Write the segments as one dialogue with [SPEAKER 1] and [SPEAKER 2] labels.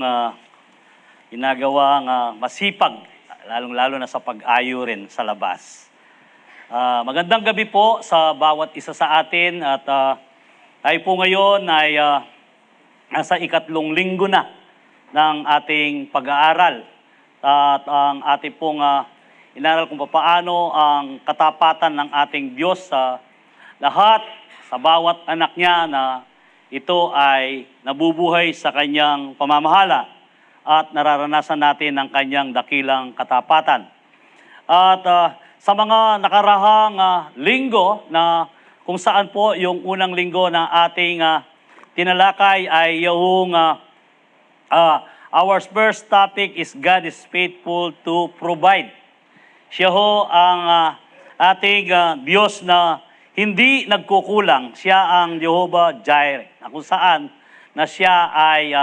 [SPEAKER 1] na ginagawang masipag, lalong-lalo na sa pag-ayo rin sa labas. Magandang gabi po sa bawat isa sa atin at tayo po ngayon ay nasa ikatlong linggo na ng ating pag-aaral. At ang ating pong inaral kung paano ang katapatan ng ating Diyos sa lahat, sa bawat anak niya na ito ay nabubuhay sa kanyang pamamahala at nararanasan natin ang kanyang dakilang katapatan. At sa mga nakarahang linggo na kung saan po yung unang linggo na ating tinalakay ay yung our first topic is God is faithful to provide. Siya ho ang ating Diyos na hindi nagkukulang. Siya ang Jehovah Jireh, na kung saan na siya ay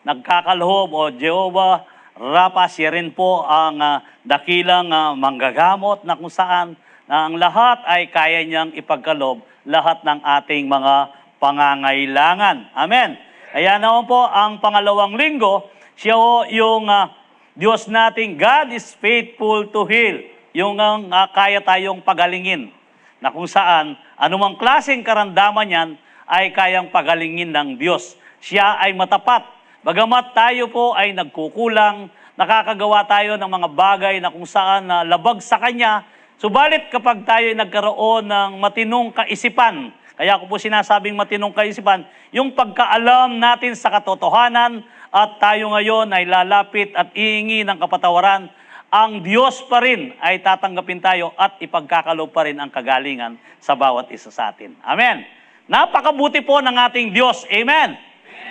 [SPEAKER 1] nagkakaloob o Jehovah Rapha. Siya rin po ang dakilang manggagamot na kung saan na ang lahat ay kaya niyang ipagkaloob lahat ng ating mga pangangailangan. Amen. Kaya naman po ang pangalawang linggo, siya ho yung Diyos nating God is faithful to heal. Yung kaya tayong pagalingin na kung saan anumang klaseng karamdaman yan ay kayang pagalingin ng Diyos. Siya ay matapat. Bagamat tayo po ay nagkukulang, nakakagawa tayo ng mga bagay na kung saan labag sa Kanya, subalit kapag tayo ay nagkaroon ng matinong kaisipan, kaya ko po sinasabing matinong kaisipan, yung pagkaalam natin sa katotohanan at tayo ngayon ay lalapit at iingi ng kapatawaran, ang Diyos pa rin ay tatanggapin tayo at ipagkakaloob pa rin ang kagalingan sa bawat isa sa atin. Amen. Napakabuti po ng ating Diyos. Amen.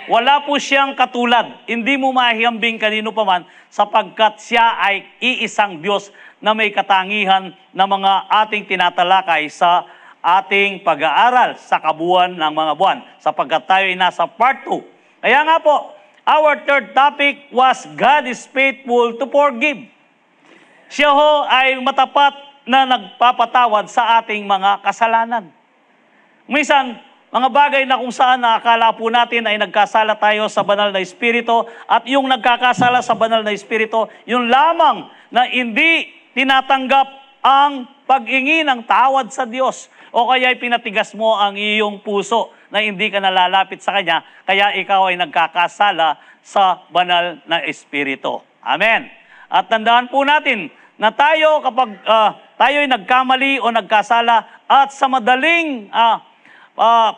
[SPEAKER 1] Wala po siyang katulad. Hindi mo mahihambing kanino pa man sapagkat siya ay iisang Diyos na may katangihan na mga ating tinatalakay sa ating pag-aaral sa kabuuan ng mga buwan sapagkat tayo ay nasa part 2. Kaya nga po, our third topic was God is faithful to forgive. Siya ho ay matapat na nagpapatawad sa ating mga kasalanan. Minsan, mga bagay na kung saan nakakala po natin ay nagkasala tayo sa banal na Espiritu at yung nagkakasala sa banal na Espiritu, yung lamang na hindi tinatanggap ang pag-ingi ng tawad sa Diyos o kaya pinatigas mo ang iyong puso na hindi ka nalalapit sa Kanya, kaya ikaw ay nagkakasala sa banal na Espiritu. Amen. At tandaan po natin na tayo kapag tayo ay nagkamali o nagkasala at sa madaling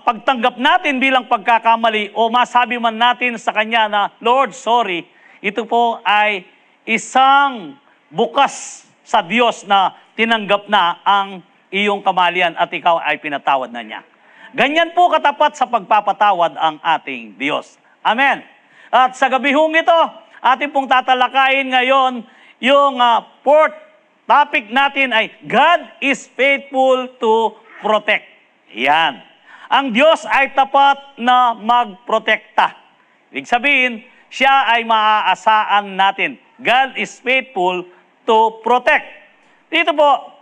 [SPEAKER 1] pagtanggap natin bilang pagkakamali o masabi man natin sa Kanya na, Lord, sorry, ito po ay isang bukas sa Diyos na tinanggap na ang iyong kamalian at ikaw ay pinatawad na niya. Ganyan po katapat sa pagpapatawad ang ating Diyos. Amen. At sa gabihong ito, ating pong tatalakayin ngayon, yung fourth topic natin ay God is faithful to protect. Yan. Ang Diyos ay tapat na magprotekta. Ibig sabihin, siya ay maaasaan natin. God is faithful to protect. Dito po,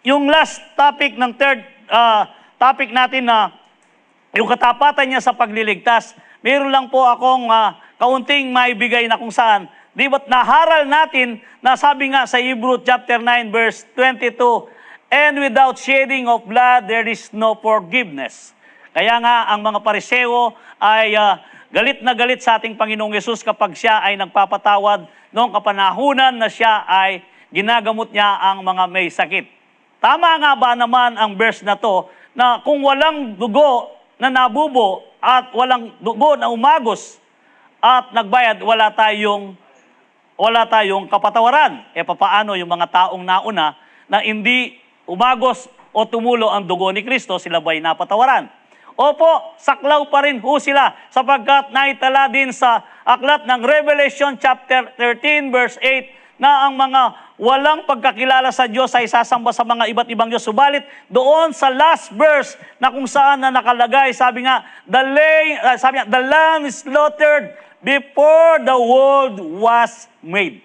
[SPEAKER 1] yung last topic ng third topic natin na yung katapatan niya sa pagliligtas, mayroon lang po akong kaunting maibigay na kung saan. Di ba't naharal natin na sabi nga sa Hebrew chapter 9 verse 22, and without shedding of blood, there is no forgiveness. Kaya nga ang mga Pariseo ay galit na galit sa ating Panginoong Yesus kapag siya ay nagpapatawad noong kapanahunan na siya ay ginagamot niya ang mga may sakit. Tama nga ba naman ang verse na to na kung walang dugo na nabubo at walang dugo na umagos at nagbayad, wala tayong kapatawaran. Papaano yung mga taong nauna na hindi umagos o tumulo ang dugo ni Kristo, sila ba'y napatawaran? Opo, saklaw pa rin ho sila sapagkat naitala din sa aklat ng Revelation chapter 13 verse 8 na ang mga walang pagkakilala sa Diyos ay sasamba sa mga iba't ibang Diyos. Subalit doon sa last verse na kung saan na nakalagay, sabi nga, the lamb is slaughtered before the world was made.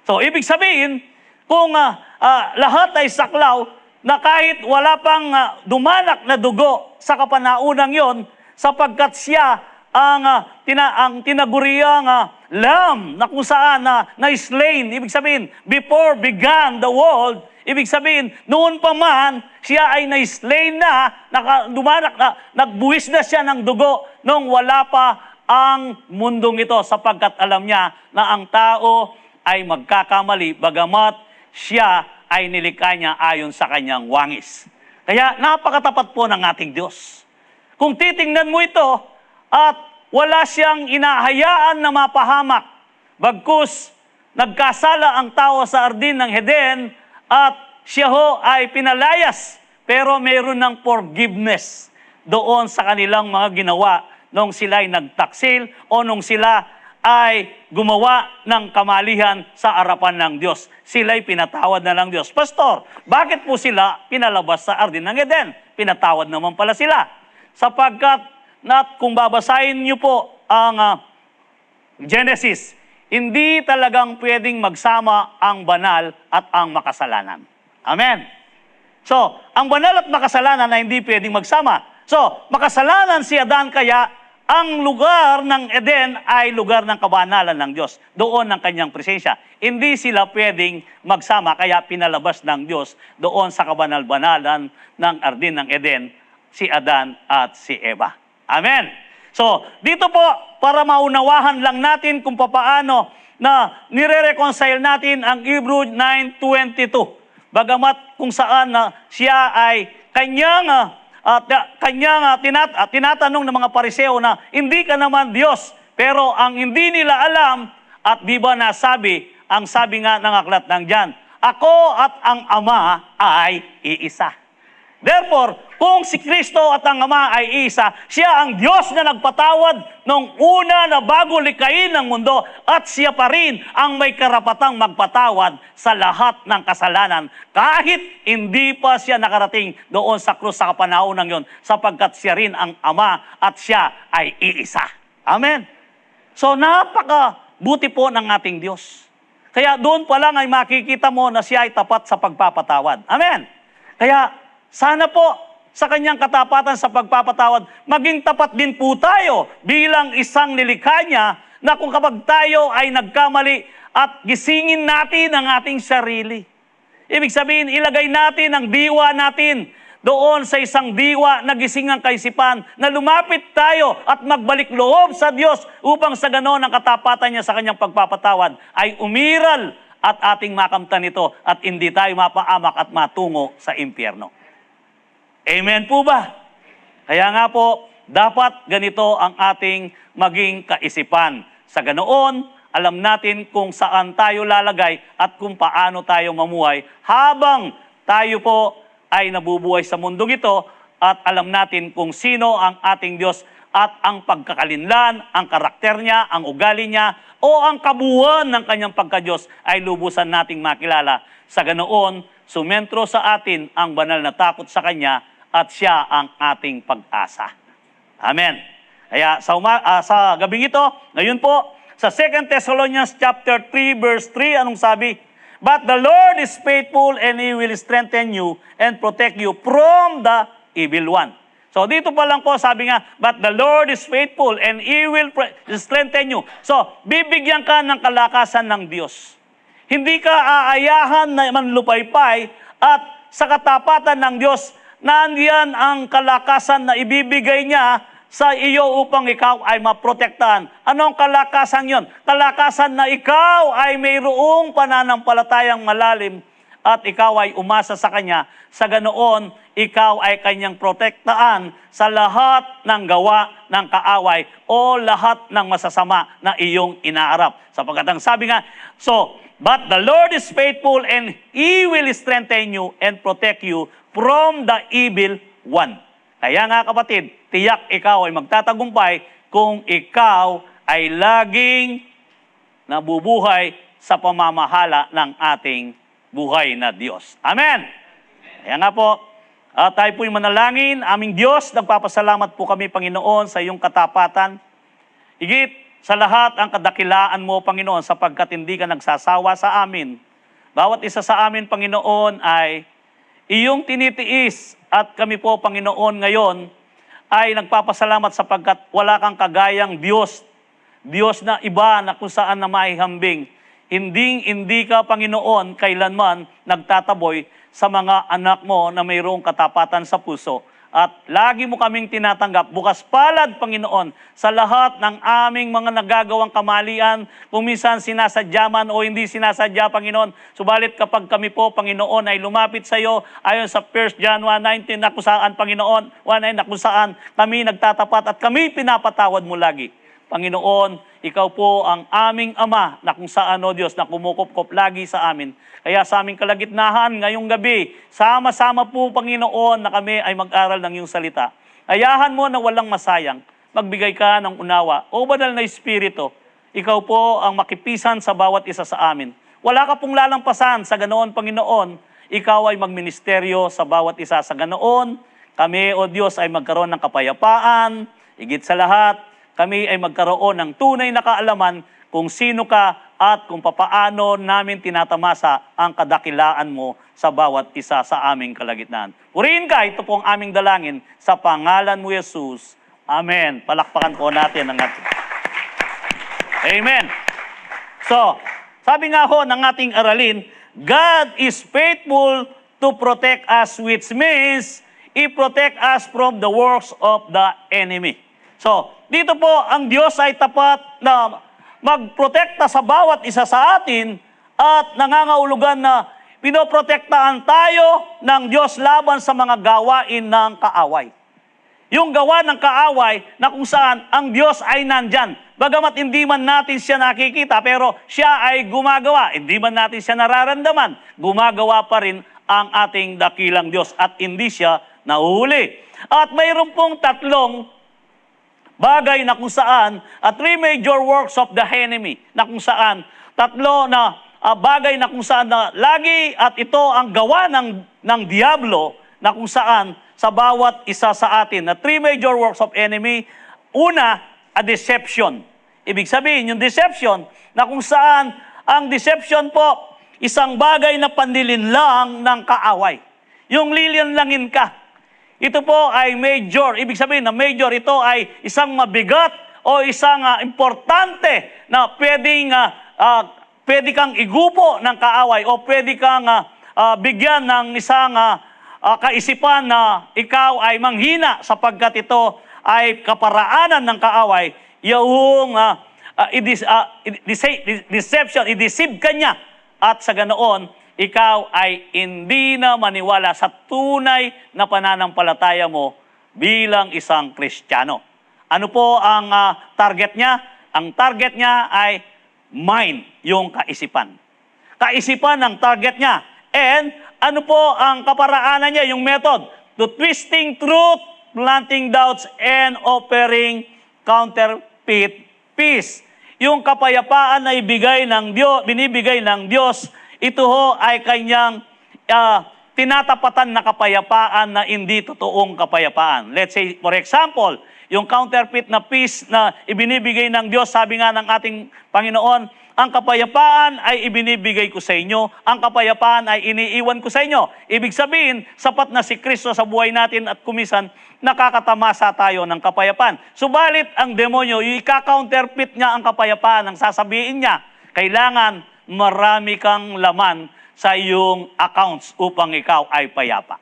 [SPEAKER 1] So, ibig sabihin, kung lahat ay saklaw, na kahit wala pang dumanak na dugo sa kapanaunang yon, sapagkat siya ang tinaguriang lamb na kung saan na slain, ibig sabihin, before began the world, ibig sabihin, noon pa man, siya ay na-slain na, nagbuwis na siya ng dugo nung wala pa ang mundong ito sapagkat alam niya na ang tao ay magkakamali bagamat siya ay nilikha niya ayon sa kanyang wangis. Kaya napakatapat po ng ating Diyos. Kung titingnan mo ito at wala siyang inahayaan na mapahamak, bagkus nagkasala ang tao sa Ardin ng Eden at siya ho ay pinalayas, pero mayroon ng forgiveness doon sa kanilang mga ginawa nung sila ay nagtaksil o nung sila ay gumawa ng kamalihan sa harapan ng Diyos. Sila ay pinatawad na ng Diyos. Pastor, bakit po sila pinalabas sa Ardin ng Eden? Pinatawad naman pala sila. Sapagkat, kung babasahin niyo po ang Genesis, hindi talagang pwedeng magsama ang banal at ang makasalanan. Amen. So, ang banal at makasalanan na hindi pwedeng magsama. So, makasalanan si Adan, kaya ang lugar ng Eden ay lugar ng kabanalan ng Diyos. Doon ng kanyang presensya. Hindi sila pwedeng magsama, kaya pinalabas ng Diyos doon sa kabanal-banalan ng Ardin ng Eden, si Adan at si Eva. Amen. So, dito po, para maunawahan lang natin kung papaano na nire-reconcile natin ang Hebrew 9:22. Bagamat kung saan siya ay kanyang tinatanong ng mga Pariseo na hindi ka naman Diyos, pero ang hindi nila alam, at di ba nasabi, ang sabi nga ng aklat ng Diyan, ako at ang Ama ay iisa. Therefore, kung si Kristo at ang Ama ay isa, siya ang Diyos na nagpatawad nung una na bago likhain ng mundo at siya pa rin ang may karapatang magpatawad sa lahat ng kasalanan kahit hindi pa siya nakarating doon sa krus sa kapanahon yon sapagkat siya rin ang Ama at siya ay iisa. Amen. So napakabuti po ng ating Diyos. Kaya doon pa lang ay makikita mo na siya ay tapat sa pagpapatawad. Amen. Kaya sana po, sa kanyang katapatan sa pagpapatawad, maging tapat din po tayo bilang isang nilikha niya na kung kapag tayo ay nagkamali at gisingin natin ang ating sarili. Ibig sabihin, ilagay natin ang diwa natin doon sa isang diwa na gising ang kaisipan na lumapit tayo at magbalik loob sa Diyos upang sa ganoon ang katapatan niya sa kanyang pagpapatawad ay umiral at ating makamtan ito at hindi tayo mapaamak at matungo sa impyerno. Amen po ba? Kaya nga po, dapat ganito ang ating maging kaisipan. Sa ganoon, alam natin kung saan tayo lalagay at kung paano tayo mamuhay habang tayo po ay nabubuhay sa mundong ito at alam natin kung sino ang ating Diyos at ang pagkakalinlan, ang karakter niya, ang ugali niya, o ang kabuuan ng kanyang pagka-Diyos ay lubusan nating makilala. Sa ganoon, sumentro sa atin ang banal na takot sa Kanya at siya ang ating pag-asa. Amen. Kaya sa gabing ito, ngayon po, sa 2 Thessalonians chapter 3, verse 3, anong sabi? But the Lord is faithful and He will strengthen you and protect you from the evil one. So dito pa lang po, sabi nga, but the Lord is faithful and He will strengthen you. So, bibigyan ka ng kalakasan ng Diyos. Hindi ka aayahan na manlupaypay at sa katapatan ng Diyos, nandiyan ang kalakasan na ibibigay niya sa iyo upang ikaw ay maprotektahan. Anong kalakasan yon? Kalakasan na ikaw ay mayroong pananampalatayang malalim at ikaw ay umasa sa Kanya. Sa ganoon, ikaw ay Kanyang protektahan sa lahat ng gawa ng kaaway o lahat ng masasama na iyong inaarap. Sapagkat ang sabi nga, but the Lord is faithful and He will strengthen you and protect you from the evil one. Kaya nga kapatid, tiyak ikaw ay magtatagumpay kung ikaw ay laging nabubuhay sa pamamahala ng ating buhay na Diyos. Amen! Kaya nga po, tayo po'y manalangin. Aming Diyos, nagpapasalamat po kami, Panginoon, sa iyong katapatan. Higit sa lahat ang kadakilaan mo, Panginoon, sapagkat hindi ka nagsasawa sa amin. Bawat isa sa amin, Panginoon, ay iyong tinitiis at kami po, Panginoon, ngayon ay nagpapasalamat sapagkat wala kang kagayang Diyos Diyos na iba na kung saan na maihambing. Hindi ka, Panginoon, kailanman nagtataboy sa mga anak mo na mayroong katapatan sa puso. At lagi mo kaming tinatanggap, bukas palad, Panginoon, sa lahat ng aming mga nagagawang kamalian, kung minsan sinasadya man o hindi sinasadya, Panginoon. Subalit kapag kami po, Panginoon, ay lumapit sa iyo, ayon sa 1 John 1:19, na kung saan, Panginoon, 1:9, na kung saan kami nagtatapat at kami pinapatawad mo lagi. Panginoon, ikaw po ang aming Ama na kung saan, O Diyos, na kumukop-kop lagi sa amin. Kaya sa aming kalagitnahan ngayong gabi, sama-sama po, Panginoon, na kami ay mag-aral ng iyong salita. Ayahan mo na walang masayang. Magbigay ka ng unawa. O Banal na Espiritu, ikaw po ang makipisan sa bawat isa sa amin. Wala ka pong lalampasan sa ganoon, Panginoon. Ikaw ay magministeryo sa bawat isa sa ganoon. Kami, O Diyos, ay magkaroon ng kapayapaan. Higit sa lahat, kami ay magkaroon ng tunay na kaalaman kung sino ka at kung papaano namin tinatamasa ang kadakilaan mo sa bawat isa sa aming kalagitnaan. Purihin ka, ito po ang aming dalangin sa pangalan mo, Jesus. Amen. Palakpakan po natin ang ating. Amen. So, sabi nga ho ng ating aralin, God is faithful to protect us, which means He protect us from the works of the enemy. So, dito po, ang Diyos ay tapat na magprotekta sa bawat isa sa atin at nangangahulugan na pinoprotektahan tayo ng Diyos laban sa mga gawain ng kaaway. Yung gawa ng kaaway na kung saan ang Diyos ay nandyan. Bagamat hindi man natin siya nakikita, pero siya ay gumagawa. Hindi man natin siya nararamdaman, gumagawa pa rin ang ating dakilang Diyos at hindi siya nahuhuli. At mayroon pong tatlong bagay na kung saan, three major works of the enemy, na kung saan, tatlo na bagay na kung saan na lagi at ito ang gawa ng Diablo, na kung saan sa bawat isa sa atin. Na three major works of enemy, una, a deception. Ibig sabihin, yung deception, na kung saan ang deception po, isang bagay na panlilinlang ng kaaway. Yung lilinlangin ka. Ito po ay major. Ibig sabihin na major, ito ay isang mabigat o isang importante na pwede kang igupo ng kaaway o pwede kang bigyan ng isang kaisipan na ikaw ay manghina sapagkat ito ay kaparaanan ng kaaway. Yung deception, i-deceive ka niya at sa ganoon, ikaw ay hindi na maniwala sa tunay na pananampalataya mo bilang isang Kristiyano. Ano po ang target niya? Ang target niya ay mind, yung kaisipan. Kaisipan ang target niya. And ano po ang kaparaanan niya, yung method? To twisting truth, planting doubts, and offering counterfeit peace. Yung kapayapaan na binibigay ng Diyos, ito ho ay kanyang tinatapatan na kapayapaan na hindi totoong kapayapaan. Let's say, for example, yung counterfeit na peace na ibinibigay ng Diyos, sabi nga ng ating Panginoon, ang kapayapaan ay ibinibigay ko sa inyo, ang kapayapaan ay iniiwan ko sa inyo. Ibig sabihin, sapat na si Kristo sa buhay natin at kumisan, nakakatamasa tayo ng kapayapaan. Subalit, ang demonyo, ika-counterfeit niya ang kapayapaan, ang sasabihin niya, kailangan marami kang laman sa iyong accounts upang ikaw ay payapa.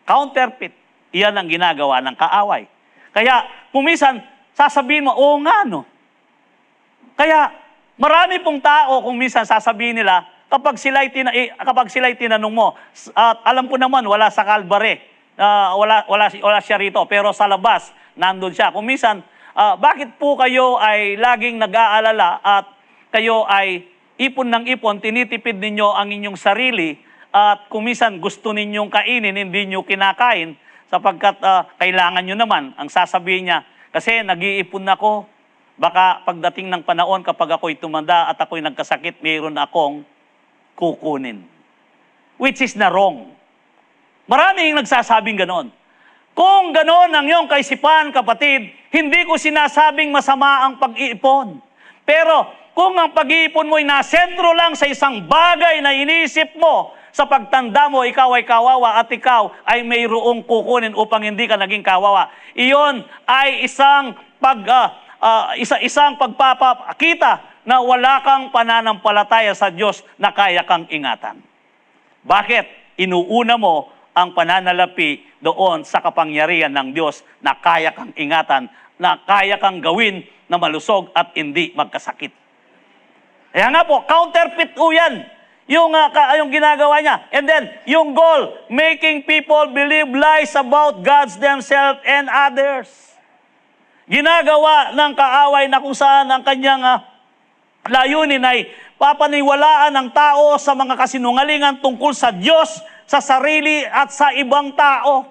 [SPEAKER 1] Counterfeit, iyan ang ginagawa ng kaaway. Kaya, kumisan, sasabihin mo, oo nga, no? Kaya, marami pong tao, kung minsan sasabihin nila, kapag sila'y tinanong mo, at alam ko naman, wala sa Calvary, wala siya rito, pero sa labas, nandun siya. Kung minsan, bakit po kayo ay laging nag-aalala at kayo ay ipon ng ipon, tinitipid ninyo ang inyong sarili at kumisan gusto ninyong kainin, hindi nyo kinakain sapagkat kailangan nyo naman. Ang sasabihin niya, kasi nag-iipon ako, baka pagdating ng panahon kapag ako'y tumanda at ako'y nagkasakit, mayroon akong kukunin. Which is na wrong. Maraming nagsasabing ganon. Kung ganon ang iyong kaisipan, kapatid, hindi ko sinasabing masama ang pag-iipon. Pero kung ang pag-iipon mo ay nasentro lang sa isang bagay na iniisip mo, sa pagtanda mo, ikaw ay kawawa at ikaw ay mayroong kukunin upang hindi ka naging kawawa. Iyon ay isang isa-isang pagpapakita na wala kang pananampalataya sa Diyos na kaya kang ingatan. Bakit? Inuuna mo ang pananalapi doon sa kapangyarihan ng Diyos na kaya kang ingatan, na kaya kang gawin na malusog at hindi magkasakit. Kaya nga po, counterfeit po yan. Yung ginagawa niya. And then, yung goal, making people believe lies about God's themselves and others. Ginagawa ng kaaway na kung saan ang kanyang layunin ay papaniwalaan ng tao sa mga kasinungalingan tungkol sa Diyos, sa sarili at sa ibang tao.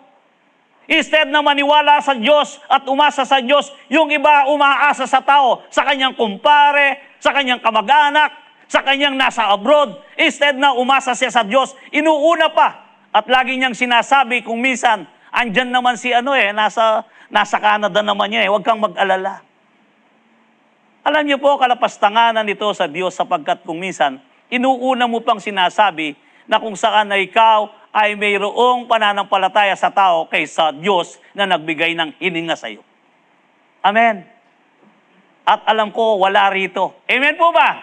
[SPEAKER 1] Instead na maniwala sa Diyos at umasa sa Diyos, yung iba umaasa sa tao, sa kanyang kumpare, sa kanyang kamag-anak, sa kanyang nasa abroad. Instead na umasa siya sa Diyos, inuuna pa. At lagi niyang sinasabi kung minsan, andyan naman si nasa Canada naman niya huwag kang mag-alala. Alam niyo po, kalapastanganan nito sa Diyos sapagkat kung minsan, inuuna mo pang sinasabi na kung saan na ikaw ay mayroong pananampalataya sa tao kaysa Diyos na nagbigay ng hininga sa iyo. Amen. At alam ko, wala rito. Amen po ba?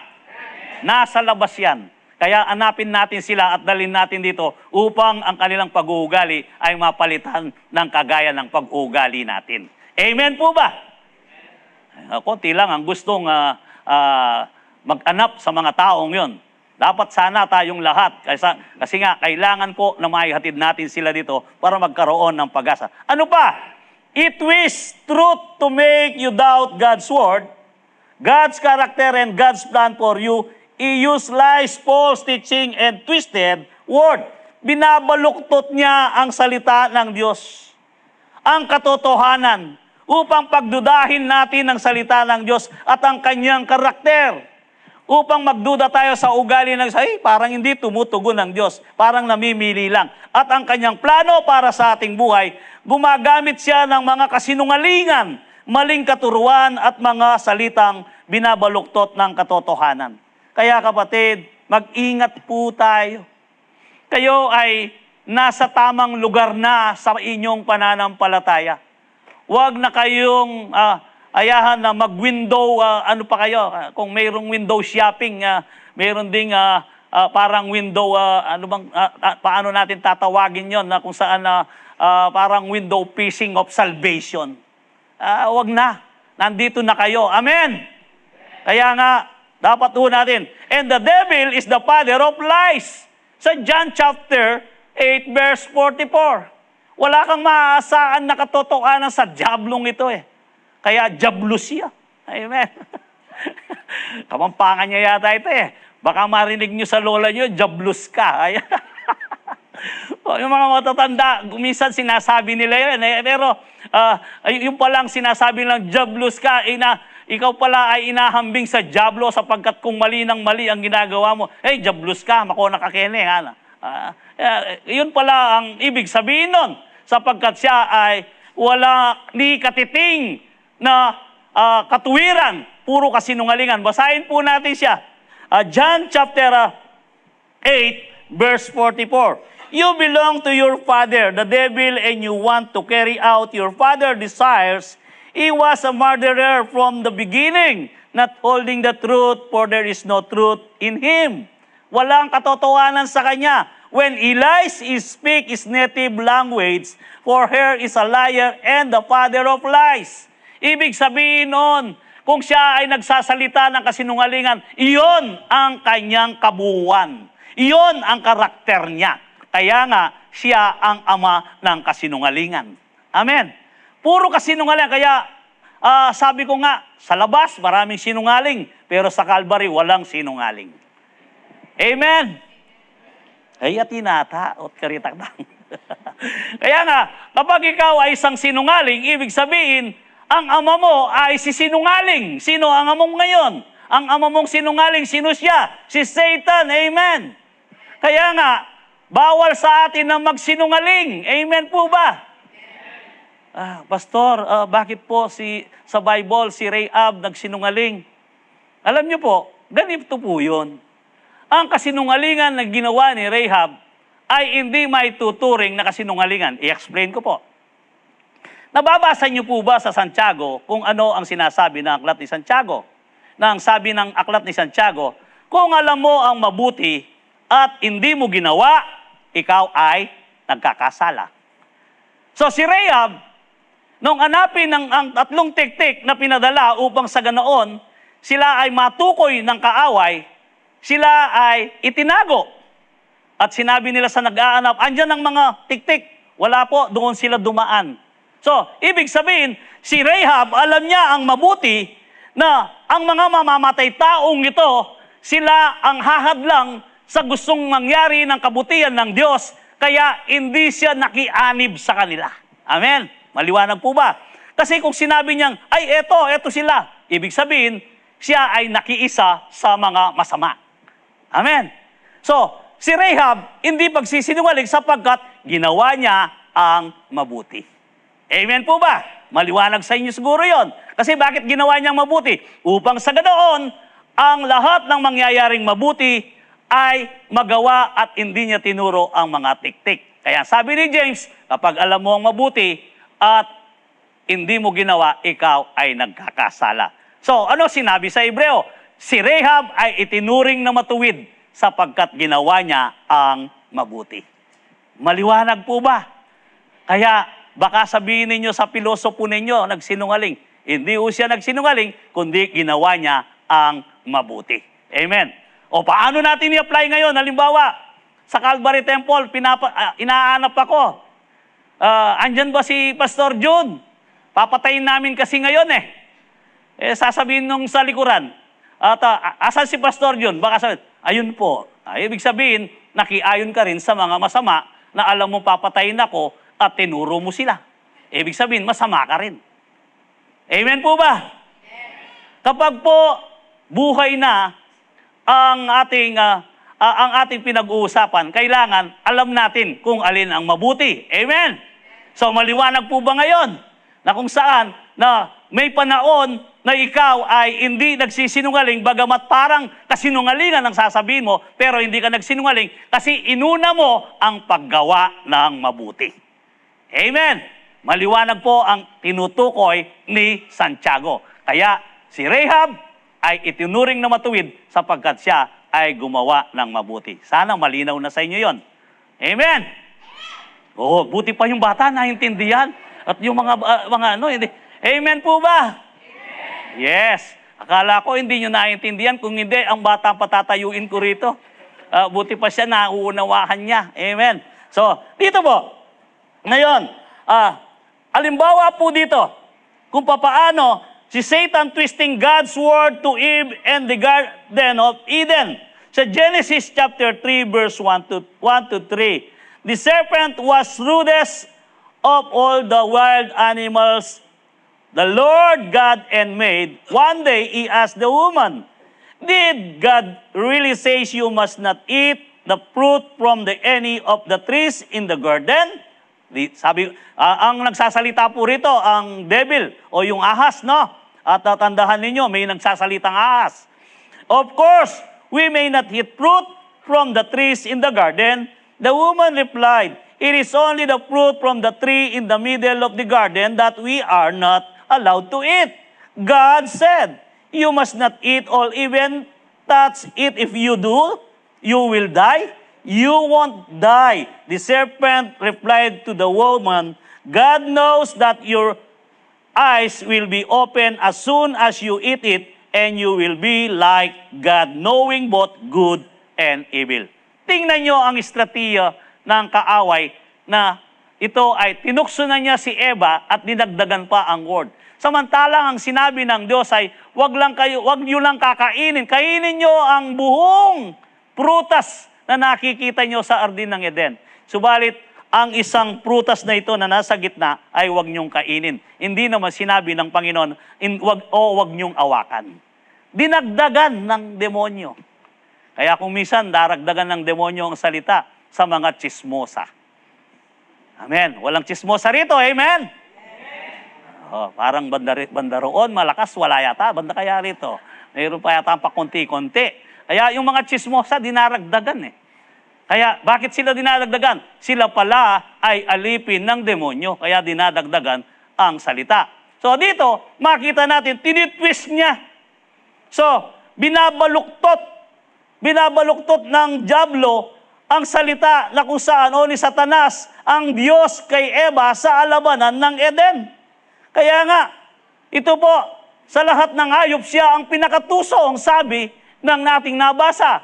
[SPEAKER 1] Nasa labas yan. Kaya hanapin natin sila at dalhin natin dito upang ang kanilang pag-uugali ay mapalitan ng kagaya ng pag-uugali natin. Amen po ba? Konti lang ang gustong mag-anap sa mga taong yon. Dapat sana tayong lahat. Kasi nga, kailangan po na maihatid natin sila dito para magkaroon ng pag-asa. Ano pa? It twists truth to make you doubt God's word, God's character, and God's plan for you. I-use lies, false teaching, and twisted word. Binabaluktot niya ang salita ng Diyos, ang katotohanan, upang pagdudahin natin ang salita ng Diyos at ang kanyang karakter. Upang magduda tayo sa ugali ng parang hindi tumutugon ng Diyos, parang namimili lang. At ang kanyang plano para sa ating buhay, gumagamit siya ng mga kasinungalingan, maling katuruan at mga salitang binabaluktot ng katotohanan. Kaya kapatid, mag-ingat po tayo. Kayo ay nasa tamang lugar na sa inyong pananampalataya. Huwag na kayong ayahan na mag-window, kung mayroong window shopping, mayroon ding parang window, paano natin tatawagin yon na kung saan parang window fishing of salvation. Huwag na. Nandito na kayo. Amen? Kaya nga, dapat po natin. And the devil is the father of lies. Sa John chapter 8 verse 44. Wala kang maaasahan na katotohanan sa diablong ito Kaya diablo siya. Amen. Kamampangan niya yata ito Baka marinig niyo sa lola niyo, diablos ka. Yung mga matatanda, minsan sinasabi nila yun. Pero yung palang sinasabi lang, diablos ka, ikaw pala ay inahambing sa diablo sapagkat kung mali ng mali ang ginagawa mo, diablos ka, makona ka kene. Yun pala ang ibig sabihin nun, sapagkat siya ay ni katiting na katuwiran, puro kasinungalingan. Basahin po natin siya. John chapter 8, verse 44. You belong to your father, the devil, and you want to carry out your father's desires. He was a murderer from the beginning, not holding the truth, for there is no truth in him. Walang katotohanan sa kanya. When he lies, he speaks his native language, for her is a liar and the father of lies. Ibig sabihin noon, kung siya ay nagsasalita ng kasinungalingan, iyon ang kanyang kabuuan. Iyon ang karakter niya. Kaya nga, siya ang ama ng kasinungalingan. Amen. Puro kasinungalingan. Kaya sabi ko nga, sa labas maraming sinungaling, pero sa Calvary walang sinungaling. Amen. Ay, atinata, ot karitakdang. Kaya nga, kapag ikaw ay isang sinungaling, ibig sabihin, ang ama mo ay si sinungaling. Sino ang ama mo ngayon? Ang ama mong sinungaling, sino siya? Si Satan. Amen. Kaya nga, bawal sa atin na magsinungaling. Amen po ba? Pastor, bakit po sa Bible si Rahab nagsinungaling? Alam niyo po, ganito po yun. Ang kasinungalingan na ginawa ni Rahab ay hindi may tuturing na kasinungalingan. I-explain ko po. Nababasa niyo po ba sa Santiago kung ano ang sinasabi ng aklat ni Santiago? Na ang sabi ng aklat ni Santiago, kung alam mo ang mabuti at hindi mo ginawa, ikaw ay nagkakasala. So si Rahab, nung hanapin ang tatlong tiktik na pinadala upang sa ganoon, sila ay matukoy ng kaaway, sila ay itinago. At sinabi nila sa nag-aanap, andyan ang mga tiktik. Wala po, doon sila dumaan. So, ibig sabihin, si Rahab, alam niya ang mabuti na ang mga mamamatay taong ito, sila ang hahadlang sa gustong mangyari ng kabutihan ng Diyos, kaya hindi siya nakianib sa kanila. Amen? Maliwanag po ba? Kasi kung sinabi niyang, ay eto sila, ibig sabihin, siya ay nakiisa sa mga masama. Amen? So, si Rahab, hindi pagsisinungaling sapagkat ginawa niya ang mabuti. Amen po ba? Maliwanag sa inyo siguro yon. Kasi bakit ginawa niyang mabuti? Upang sa ganoon, ang lahat ng mangyayaring mabuti ay magawa at hindi niya tinuro ang mga tiktik. Kaya sabi ni James, kapag alam mo ang mabuti at hindi mo ginawa, ikaw ay nagkakasala. So, ano sinabi sa Hebreo? Si Rahab ay itinuring na matuwid sapagkat ginawa niya ang mabuti. Maliwanag po ba? Kaya baka sabihin ninyo sa pilosopo ninyo, nagsinungaling. Hindi po siya nagsinungaling, kundi ginawa niya ang mabuti. Amen. O paano natin i-apply ngayon? Halimbawa, sa Calvary Temple, inaanap ako. Andyan ba si Pastor June? Papatayin namin kasi ngayon sasabihin nung sa likuran, asan si Pastor June? Baka sabihin, ayun po. Ibig sabihin, nakiayon ka rin sa mga masama na alam mo papatayin ako, at tinuro mo sila. Ibig sabihin, masama ka rin. Amen po ba? Kapag po buhay na ang ating pinag-uusapan, kailangan alam natin kung alin ang mabuti. Amen? So maliwanag po ba ngayon na kung saan na may panahon na ikaw ay hindi nagsisinungaling bagamat parang kasinungalingan ang sasabihin mo, pero hindi ka nagsinungaling kasi inuna mo ang paggawa ng mabuti. Amen. Maliwanag po ang tinutukoy ni Santiago. Kaya si Rahab ay itinuring na matuwid sapagkat siya ay gumawa ng mabuti. Sana malinaw na sa inyo yon. Amen. Buti pa yung bata naintindihan at yung mga hindi. Amen po ba? Amen. Yes. Akala ko hindi nyo naintindihan. Kung hindi, ang bata patatayuin ko rito. Buti pa siya nauunawahan niya. Amen. So, dito po. Ngayon, alimbawa po dito, kung papaano si Satan twisting God's word to Eve and the Garden of Eden. Sa Genesis chapter 3, verse 1 to 3. The serpent was rudest of all the wild animals the Lord God and made. One day, he asked the woman, did God really say you must not eat the fruit from any of the trees in the garden? Sabi, ang nagsasalita po rito, ang devil o yung ahas, no? At tatandaan ninyo, may nagsasalitang ahas. Of course, we may not eat fruit from the trees in the garden. The woman replied, it is only the fruit from the tree in the middle of the garden that we are not allowed to eat. God said, you must not eat or even touch it. If you do, you will die. You won't die. The serpent replied to the woman, God knows that your eyes will be open as soon as you eat it, and you will be like God, knowing both good and evil. Tingnan nyo ang estratiya ng kaaway na ito ay tinukso na niya si Eva at dinagdagan pa ang word. Samantalang ang sinabi ng Diyos ay, wag niyo lang kakainin. Kainin nyo ang buong prutas na nakikita nyo sa Ardin ng Eden. Subalit, ang isang prutas na ito na nasa gitna ay huwag niyong kainin. Hindi naman sinabi ng Panginoon, huwag niyong awakan. Dinagdagan ng demonyo. Kaya kung minsan, daragdagan ng demonyo ang salita sa mga chismosa. Amen. Walang chismosa rito. Amen? Amen. Parang banda roon, malakas, wala yata. Banda kaya rito. Mayroon pa yata pa konti-konti. Kaya yung mga chismosa, dinaragdagan Kaya bakit sila dinadagdagan? Sila pala ay alipin ng demonyo, kaya dinadagdagan ang salita. So dito, makita natin, tinitwist niya. So, binabaluktot ng dyablo ang salita na kung saan o ni Satanas ang Diyos kay Eva sa alabanan ng Eden. Kaya nga, ito po, sa lahat ng hayop siya ang pinakatuso ang sabi ng nating nabasa.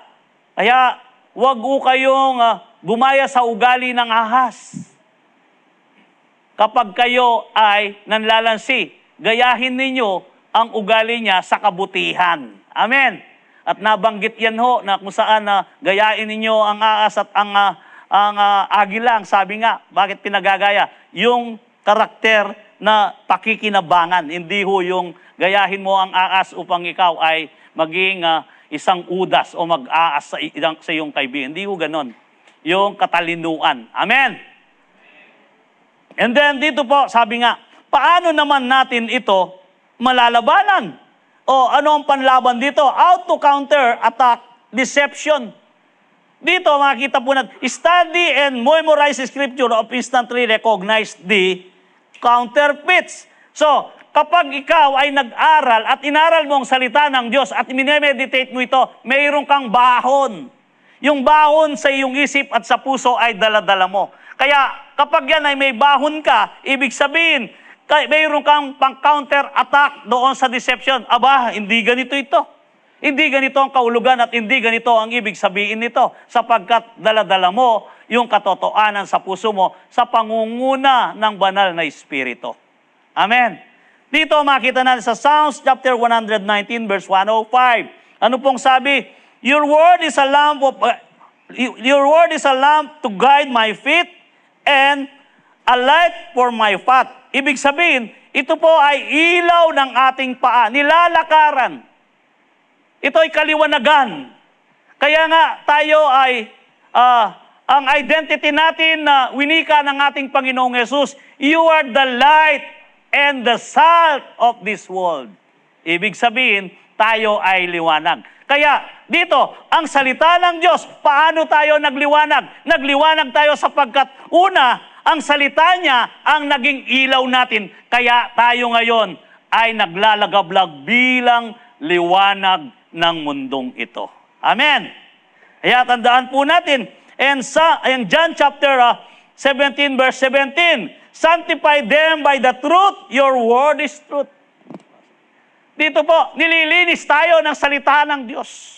[SPEAKER 1] Kaya, huwag po kayong gumaya sa ugali ng ahas. Kapag kayo ay nanlalansi, gayahin ninyo ang ugali niya sa kabutihan. Amen. At nabanggit yan ho na kung saan gayain ninyo ang aas at ang agilang. Sabi nga, bakit pinagagaya? Yung karakter na pakikinabangan. Hindi ho yung gayahin mo ang aas upang ikaw ay maging isang udas o mag-aas sa iyong kaibigan. Hindi ho ganon. Yung katalinuan. Amen. And then dito po, sabi nga, paano naman natin ito malalabanan? O ano ang panlaban dito? How to counter attack deception. Dito makita po natin, study and memorize the scripture of instantly recognize the counterfeits. So, kapag ikaw ay nag-aral at inaral mo ang salita ng Diyos at minemeditate mo ito, mayroon kang bahon. Yung bahon sa iyong isip at sa puso ay daladala mo. Kaya kapag yan ay may bahon ka, ibig sabihin, mayroon kang pang-counter attack doon sa deception. Aba, hindi ganito ito. Hindi ganito ang kaulugan at hindi ganito ang ibig sabihin nito sapagkat daladala mo yung katotohanan sa puso mo sa pangunguna ng banal na Espiritu. Amen. Dito makita natin sa Psalms chapter 119 verse 105. Ano pong sabi? Your word is a lamp to guide my feet and a light for my path. Ibig sabihin, ito po ay ilaw ng ating paa, nilalakaran. Ito ay kaliwanagan. Kaya nga tayo ay, ang identity natin na winika ng ating Panginoong Yesus, you are the light and the salt of this world. Ibig sabihin, tayo ay liwanag. Kaya dito, ang salita ng Diyos, paano tayo nagliwanag? Nagliwanag tayo sapagkat una, ang salita niya ang naging ilaw natin. Kaya tayo ngayon ay naglalagablag bilang liwanag ng mundong ito. Amen. Kaya tandaan po natin, and John chapter 17 verse 17, sanctify them by the truth, your word is truth. Dito po, nililinis tayo ng salita ng Diyos.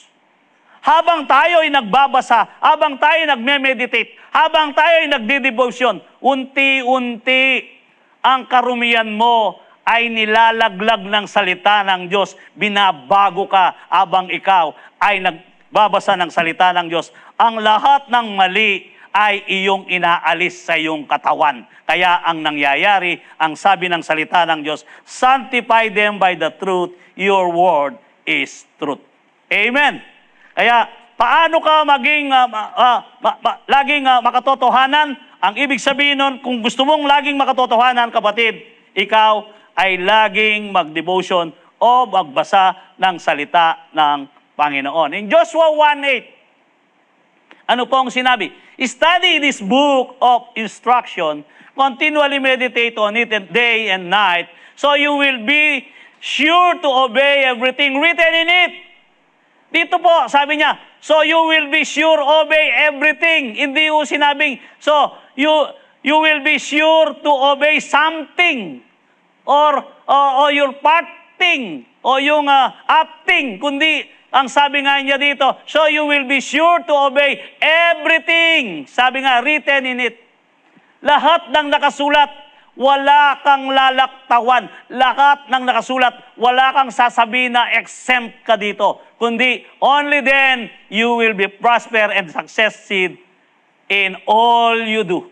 [SPEAKER 1] Habang tayo ay nagbabasa, habang tayo ay nagme-meditate, habang tayo ay nagdi-devotion, unti-unti ang karumian mo ay nilalaglag ng salita ng Diyos. Binabago ka habang ikaw ay nagbabasa ng salita ng Diyos. Ang lahat ng mali ay iyong inaalis sa iyong katawan. Kaya ang nangyayari, ang sabi ng salita ng Diyos, sanctify them by the truth, your word is truth. Amen. Kaya, paano ka maging laging makatotohanan? Ang ibig sabihin nun, kung gusto mong laging makatotohanan, kapatid, ikaw ay laging mag-devotion o magbasa ng salita ng Panginoon. In Joshua 1:8, ano po ang sinabi? Study this book of instruction, continually meditate on it day and night, so you will be sure to obey everything written in it. Dito po, sabi niya, so you will be sure obey everything. Hindi yung sinabing, so you will be sure to obey something or your parting o yung acting. Kundi, ang sabi nga niya dito, so you will be sure to obey everything. Sabi nga, written in it. Lahat ng nakasulat, wala kang lalaktawan. Lahat ng nakasulat, wala kang sasabihin na exempt ka dito. Kundi, only then you will be prosper and succeed in all you do.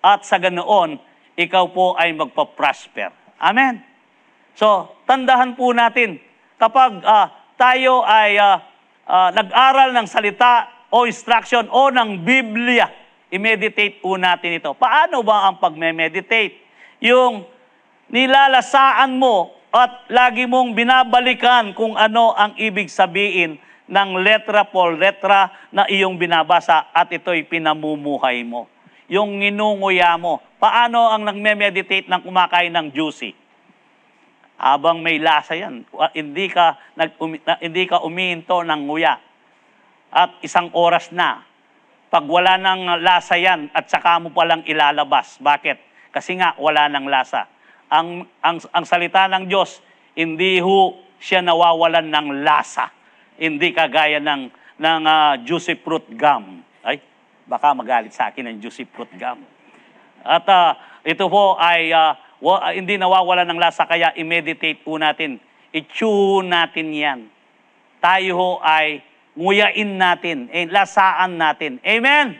[SPEAKER 1] At sa ganoon, ikaw po ay magpa-prosper. Amen. So, tandahan po natin, kapag tayo ay nag-aral ng salita o instruction o ng Biblia, i-meditate po natin ito. Paano ba ang pag-meditate? Yung nilalasaan mo at lagi mong binabalikan kung ano ang ibig sabihin ng letra por letra na iyong binabasa at ito'y pinamumuhay mo. yung nginunguya mo. Paano ang nagme-meditate ng kumakain ng juicy? Habang may lasa yan, hindi ka umihinto ng nguya. At 1 oras na. Pag wala ng lasa yan, at saka mo palang ilalabas. Bakit? Kasi nga, wala ng lasa. Ang salita ng Diyos, hindi ho siya nawawalan ng lasa. Hindi kagaya ng juicy fruit gum. Ay, baka magalit sa akin ng juicy fruit gum. At ito po ay hindi nawawalan ng lasa, kaya i-meditate po natin. I-chew natin yan. Tayo ho ay nguyain natin, lasaan natin. Amen?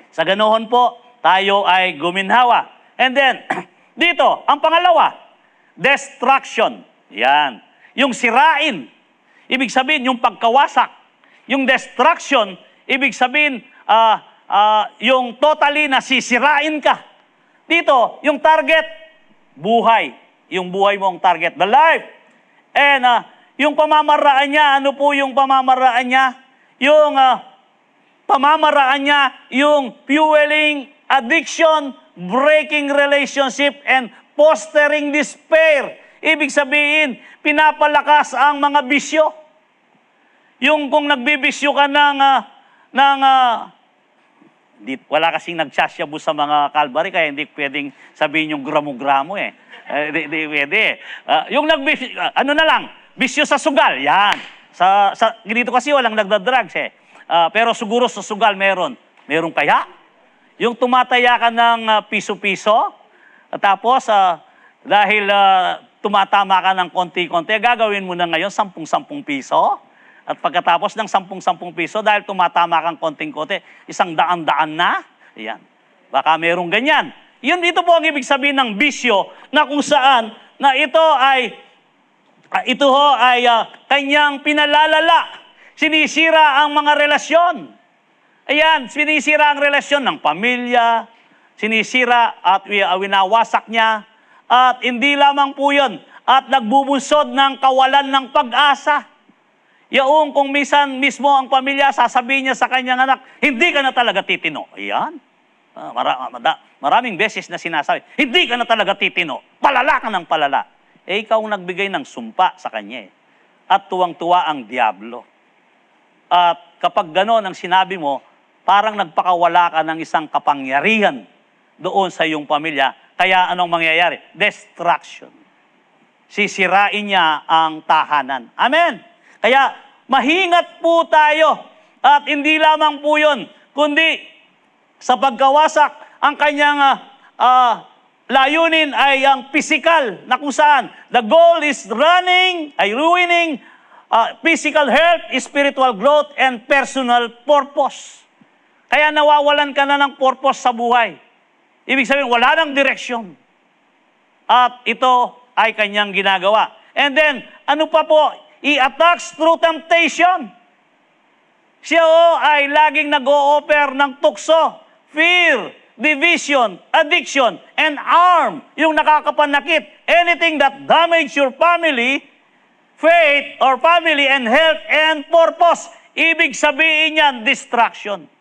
[SPEAKER 1] Sa ganoon po, tayo ay guminhawa. And then, dito, ang pangalawa, destruction. Yan. Yung sirain. Ibig sabihin, yung pagkawasak. Yung destruction, ibig sabihin, yung totally na sisirain ka. Dito, yung target, buhay. Yung buhay mo ang target, the life. And yung pamamaraan niya, ano po yung pamamaraan niya? Yung pamamaraan niya, yung fueling addiction, breaking relationship, and fostering despair. Ibig sabihin, pinapalakas ang mga bisyo. Yung kung nagbibisyo ka wala kasing nagsasyabu sa mga Calvary, kaya hindi pwedeng sabihin yung gramo-gramo eh. Hindi pwede. Yung nagbisyo, bisyo sa sugal, yan. Dito kasi walang nagdadrugs eh. Pero siguro sa sugal meron. Meron kaya? Yung tumataya ka ng piso-piso, tapos dahil tumatama ka ng konti-konti, gagawin mo na ngayon 10 piso. At pagkatapos ng 10 piso, dahil tumatama kang konting-konti, 100 na. Ayan. Baka merong ganyan. Dito po ang ibig sabihin ng bisyo, na kung saan, na ito ay kanyang pinalalala. Sinisira ang mga relasyon. Ayan, sinisira ang relasyon ng pamilya, sinisira at winawasak niya. At hindi lamang po yun, at nagbubunsod ng kawalan ng pag-asa. Yaong kung minsan mismo ang pamilya, sasabihin niya sa kanyang anak, hindi ka na talaga titino. Ayan. Maraming beses na sinasabi, hindi ka na talaga titino. Palala ka ng palala. Ikaw nagbigay ng sumpa sa kanya. At tuwang-tuwa ang diablo. At kapag gano'n ang sinabi mo, parang nagpakawala ka ng isang kapangyarihan doon sa iyong pamilya. Kaya anong mangyayari? Destruction. Sisirain niya ang tahanan. Amen? Kaya mahingat po tayo. At hindi lamang po yun, kundi sa pagkawasak, ang kanyang layunin ay ang physical, na kung saan the goal is ruining physical health, spiritual growth, and personal purpose. Kaya nawawalan ka na ng purpose sa buhay. Ibig sabihin, wala nang direksyon. At ito ay kanyang ginagawa. And then, ano pa po? He attacks through temptation. Siya ay laging nag-o-offer ng tukso, fear, division, addiction, and harm. Yung nakakapanakit. Anything that damage your family, faith, or family, and health, and purpose. Ibig sabihin yan, distraction.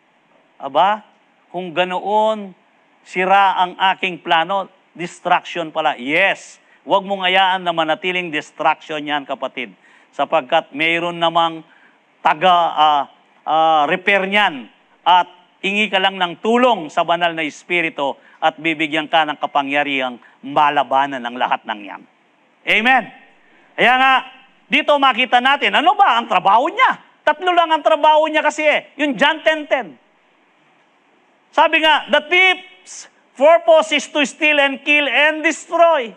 [SPEAKER 1] Aba, kung ganoon, sira ang aking plano, distraction pala. Yes, huwag mong hayaan na manatiling distraction yan, kapatid. Sapagkat mayroon namang repair niyan at ingi ka lang ng tulong sa banal na Espiritu at bibigyan ka ng kapangyarihang malabanan ang lahat ng yan. Amen? Kaya nga, dito makita natin, ano ba ang trabaho niya? 3 lang ang trabaho niya kasi yung John 10:10. Sabi nga, the thief's purpose is to steal and kill and destroy.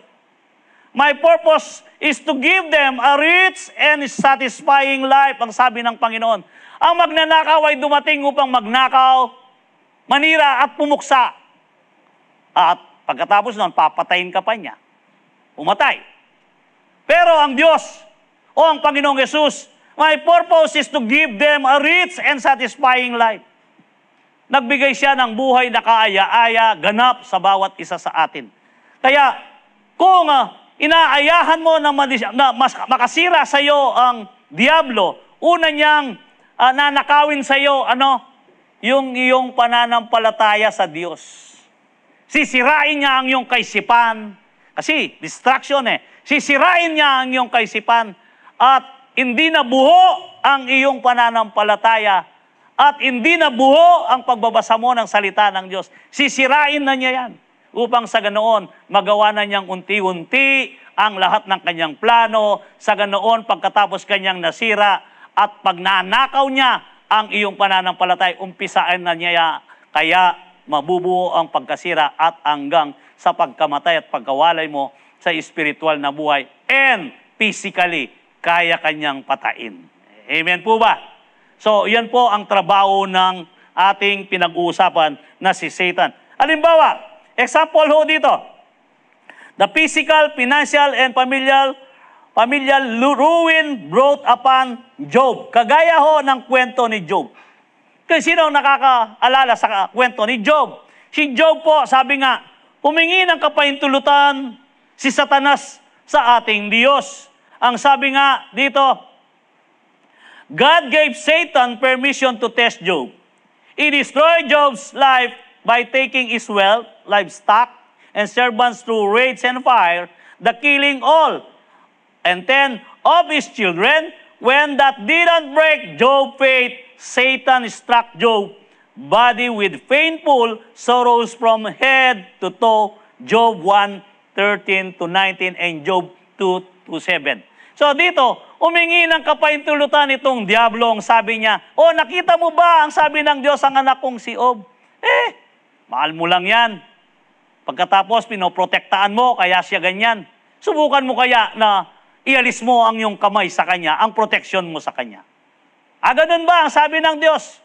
[SPEAKER 1] My purpose is to give them a rich and satisfying life, ang sabi ng Panginoon. Ang magnanakaw ay dumating upang magnakaw, manira at pumuksa. At pagkatapos nun, papatayin ka pa niya. Umatay. Pero ang Diyos o ang Panginoong Yesus, my purpose is to give them a rich and satisfying life. Nagbigay siya ng buhay na kaaya-aya, ganap sa bawat isa sa atin. Kaya, kung inaayahan mo na makasira sa iyo ang diablo, una niyang nanakawin sa iyo, yung iyong pananampalataya sa Diyos. Sisirain niya ang iyong kaisipan. Kasi, distraction eh. Sisirain niya ang iyong kaisipan at hindi na buo ang iyong pananampalataya at hindi na buo ang pagbabasa mo ng salita ng Diyos. Sisirain na niya yan upang sa ganoon magawa na niyang unti-unti ang lahat ng kanyang plano. Sa ganoon, pagkatapos kanyang nasira at pag nanakaw niya ang iyong pananampalataya, umpisaan na niya kaya mabubuo ang pagkasira at hanggang sa pagkamatay at pagkawalay mo sa espiritual na buhay and physically, kaya kanyang patain. Amen po ba? So, yan po ang trabaho ng ating pinag-uusapan na si Satan. Halimbawa, example ho dito, the physical, financial, and familial ruin brought upon Job. Kagaya ho ng kwento ni Job. Kasi sino nakakaalala sa kwento ni Job? Si Job po, sabi nga, humingi ng kapahintulutan si Satanas sa ating Diyos. Ang sabi nga dito, God gave Satan permission to test Job. He destroyed Job's life by taking his wealth, livestock, and servants through raids and fire, the killing all, and 10 of his children. When that didn't break Job's faith, Satan struck Job's body with painful sorrows from head to toe, Job 1:13-19 and Job 2:7. So dito, umingi ng kapahintulutan itong diablong, sabi niya, nakita mo ba ang sabi ng Diyos ang anak kong si Job? Mahal mo lang yan. Pagkatapos, pinoprotektaan mo, kaya siya ganyan. Subukan mo kaya na ialis mo ang iyong kamay sa kanya, ang proteksyon mo sa kanya. Ganun ba ang sabi ng Diyos?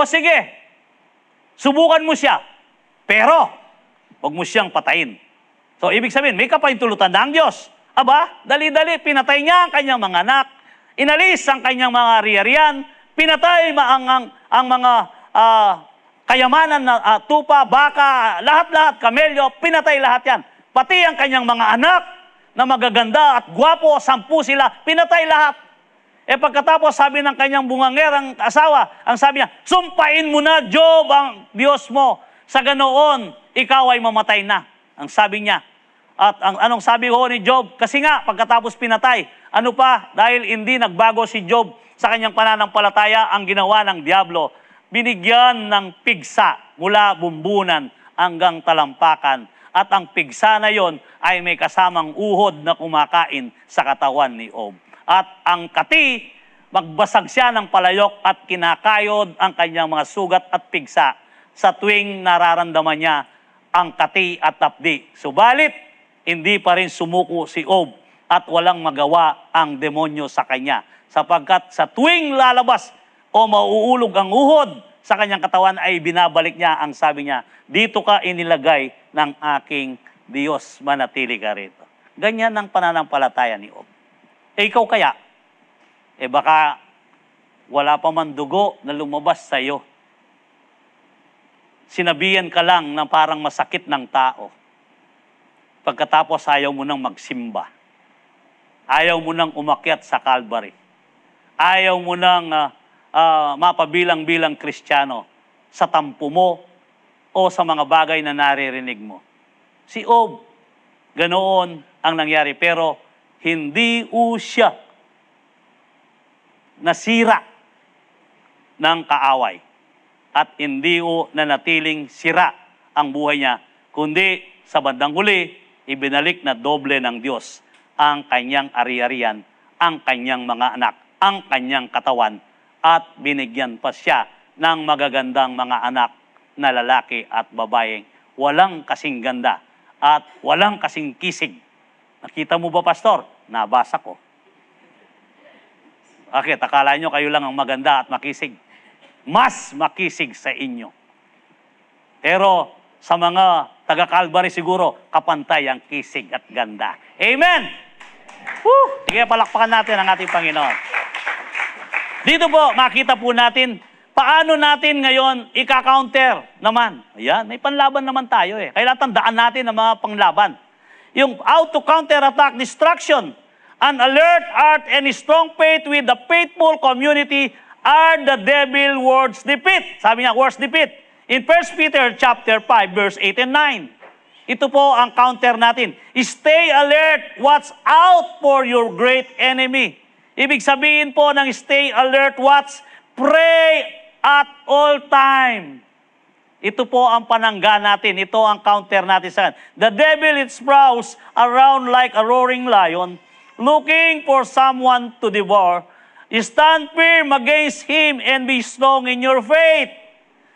[SPEAKER 1] Sige, subukan mo siya, pero huwag mo siyang patayin. So, ibig sabihin, may kapahintulutan na ang Diyos. Dali-dali, pinatay niya ang kanyang mga anak, inalis ang kanyang mga ari-arian, pinatay ang mga kayamanan na tupa, baka, lahat-lahat, kamelyo, pinatay lahat yan. Pati ang kanyang mga anak na magaganda at gwapo, 10 sila, pinatay lahat. Pagkatapos, sabi ng kanyang bungangerang asawa, ang sabi niya, sumpain mo na, Job, ang Diyos mo. Sa ganoon, ikaw ay mamatay na. Ang sabi niya. At anong sabi ho ni Job? Kasi nga, pagkatapos pinatay, ano pa? Dahil hindi nagbago si Job sa kanyang pananampalataya, ang ginawa ng diablo, binigyan ng pigsa mula bumbunan hanggang talampakan. At ang pigsa na yon ay may kasamang uhod na kumakain sa katawan ni Job. At ang kati, magbasag siya ng palayok at kinakayod ang kanyang mga sugat at pigsa sa tuwing nararamdaman niya ang kati at tapdi. Subalit, hindi pa rin sumuko si Job at walang magawa ang demonyo sa kanya. Sapagkat sa tuwing lalabas o mauulog ang uhod sa kanyang katawan ay binabalik niya ang sabi niya, dito ka inilagay ng aking Diyos, manatili ka rito. Ganyan ang pananampalataya ni Job. Ikaw kaya, baka wala pa man dugo na lumabas sa iyo. Sinabihan ka lang na parang masakit ng tao. Pagkatapos ayaw mo nang magsimba. Ayaw mo nang umakyat sa Calvary. Ayaw mo nang mapabilang-bilang Kristiyano sa tampo mo o sa mga bagay na naririnig mo. Si Job, ganoon ang nangyari. Pero hindi siya nasira ng kaaway. At hindi nanatiling sira ang buhay niya. Kundi sa bandang huli, ibinalik na doble ng Diyos ang kanyang ari-arian, ang kanyang mga anak, ang kanyang katawan, at binigyan pa siya ng magagandang mga anak na lalaki at babaeng walang kasing ganda at walang kasing kisig. Nakita mo ba, Pastor? Nabasa ko. Bakit? Akala nyo kayo lang ang maganda at makisig. Mas makisig sa inyo. Pero sa mga taga-Calvary siguro, kapantay ang kisig at ganda. Amen! Woo! Sige, palakpakan natin ang ating Panginoon. Dito po, makita po natin, paano natin ngayon ika-counter naman. Ayan, may panlaban naman tayo eh. Kaya tandaan natin ang mga panglaban. Yung how to counter-attack distraction, an alert heart and strong faith with the faithful community are the devil words defeat. Sabi niya, words defeat. In 1 Peter chapter 5, verse 8 and 9. Ito po ang counter natin. Stay alert, watch out for your great enemy. Ibig sabihin po ng stay alert, watch, pray at all time. Ito po ang panangga natin. Ito ang counter natin sa the devil is prowls around like a roaring lion, looking for someone to devour. Stand firm against him and be strong in your faith.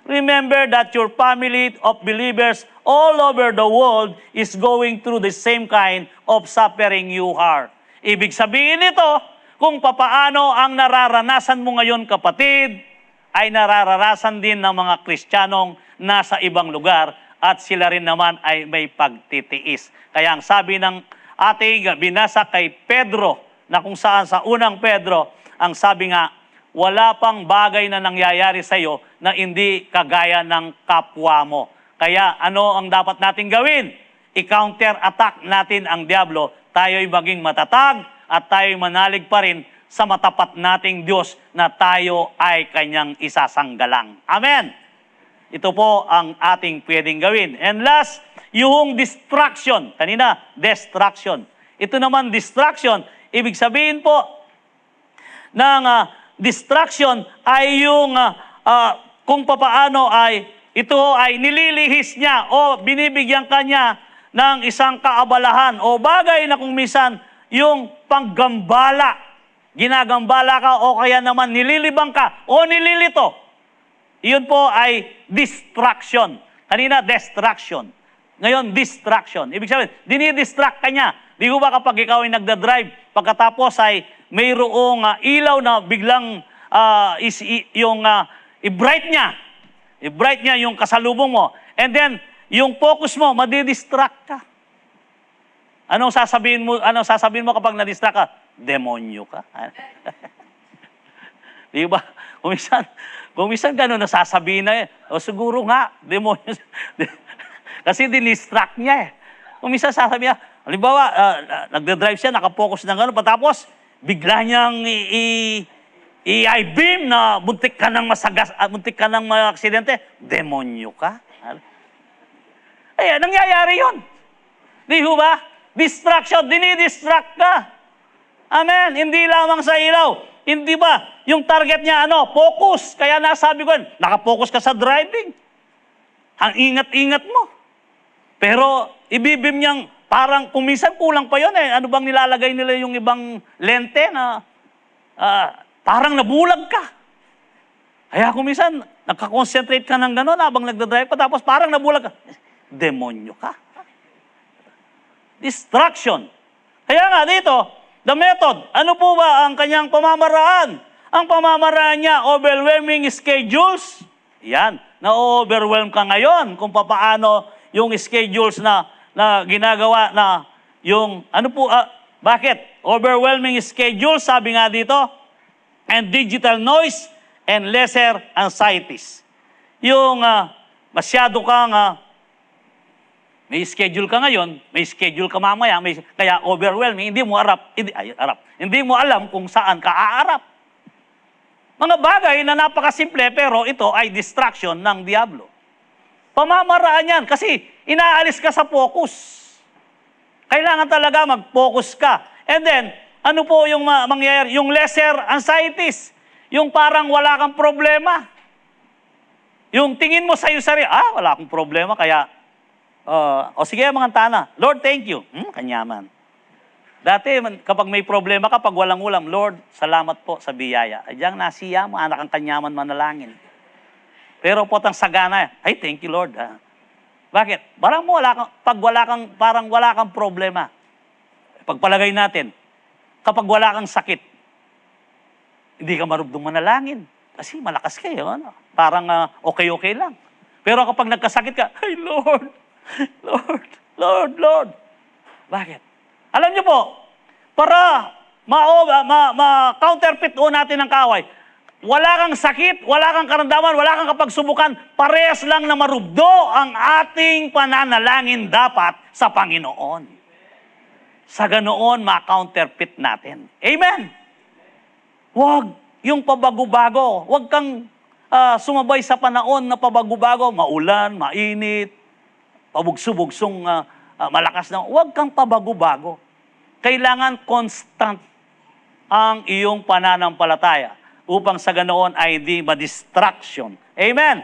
[SPEAKER 1] Remember that your family of believers all over the world is going through the same kind of suffering you are. Ibig sabihin nito, kung papaano ang nararanasan mo ngayon, kapatid, ay nararanasan din ng mga Kristiyanong nasa ibang lugar at sila rin naman ay may pagtitiis. Kaya ang sabi ng ating binasa kay Pedro, na kung saan sa unang Pedro, ang sabi nga, wala pang bagay na nangyayari sa iyo na hindi kagaya ng kapwa mo. Kaya ano ang dapat natin gawin? I-counter attack natin ang diablo. Tayo'y maging matatag at tayo'y manalig pa rin sa matapat nating Diyos na tayo ay kanyang isasanggalang. Amen! Ito po ang ating pwedeng gawin. And last, yung distraction. Kanina, distraction. Ito naman, distraction. Ibig sabihin po ng distraction ay yung kung papaano ay ito ay nililihis niya o binibigyan kanya ng isang kaabalahan o bagay na kung minsan yung panggambala. Ginagambala ka o kaya naman nililibang ka o nililito. Iyon po ay distraction. Kanina, distraction. Ngayon, distraction. Ibig sabihin, dinidistract ka niya. Di ba kapag ikaw ay nagdadrive, pagkatapos ay mayroong ilaw na biglang i-bright niya. I-bright niya yung kasalubong mo. And then, yung focus mo, madidistract ka. Anong sasabihin mo kapag na-distract ka? Demonyo ka. Di ba? Kung minsan gano'n nasasabihin na o siguro nga, demonyo. Kasi dinistract niya eh. Kung minsan sasabihin niya, halimbawa, nagdadrive siya, nakapokus na gano'n, patapos, bigla niyang i-beam na muntik ka ng aksidente, demonyo ka. Ay, nangyayari yun. Di ba? Distraction, dinidistract ka. Amen. Hindi lamang sa ilaw. Hindi ba? Yung target niya, focus. Kaya nasabi ko, nakapokus ka sa driving. Ang ingat-ingat mo. Pero, ibibim niyang, parang, kung minsan kulang pa yun eh. Ano bang nilalagay nila yung ibang lente na parang nabulag ka. Kaya kung minsan, nagka-concentrate ka ng gano'n habang nagdadrive ka, tapos parang nabulag ka. Demonyo ka. Distraction. Kaya nga dito, the method, ano po ba ang kanyang pamamaraan? Ang pamamaraan niya, overwhelming schedules. Yan, na-overwhelm ka ngayon kung paano yung schedules na ginagawa na yung, bakit? Overwhelming schedule, sabi nga dito, and digital noise and lesser anxieties. Yung masyado kang, may schedule ka ngayon, may schedule ka mamaya, kaya overwhelming, hindi mo alam kung saan ka aarap. Mga bagay na napakasimple, pero ito ay distraction ng diablo. Pamamaraan yan, kasi inaalis ka sa focus. Kailangan talaga mag-focus ka. And then, ano po yung mangyayari? Yung lesser anxieties. Yung parang wala kang problema. Yung tingin mo sa'yo sarili, wala akong problema, kaya, sige mga tana, Lord, thank you. Kanyaman. Dati, kapag may problema ka, pag walang ulam, Lord, salamat po sa biyaya. Diyan nasiya mo, anak ang kanyaman manalangin. Pero potang sagana, thank you, Lord. Bakit? Parang wala kang problema. Pagpalagay natin, kapag wala kang sakit, hindi ka marunong manalangin. Kasi malakas kayo. Parang okay lang. Pero kapag nagkasakit ka, ay Lord, Lord, Lord, Lord. Bakit? Alam niyo po, para ma-counterfeit natin ang kaaway, wala kang sakit, wala kang karamdaman, wala kang kapagsubukan, parehas lang na marubdo ang ating pananalangin dapat sa Panginoon. Sa ganoon, ma-counterfeit natin. Amen? Huwag yung pabago-bago. Huwag kang sumabay sa panahon na pabago-bago, maulan, mainit, pabugso-bugsong malakas na. Huwag kang pabago-bago. Kailangan constant ang iyong pananampalataya upang sa ganoon ay hindi ma-distraction. Amen.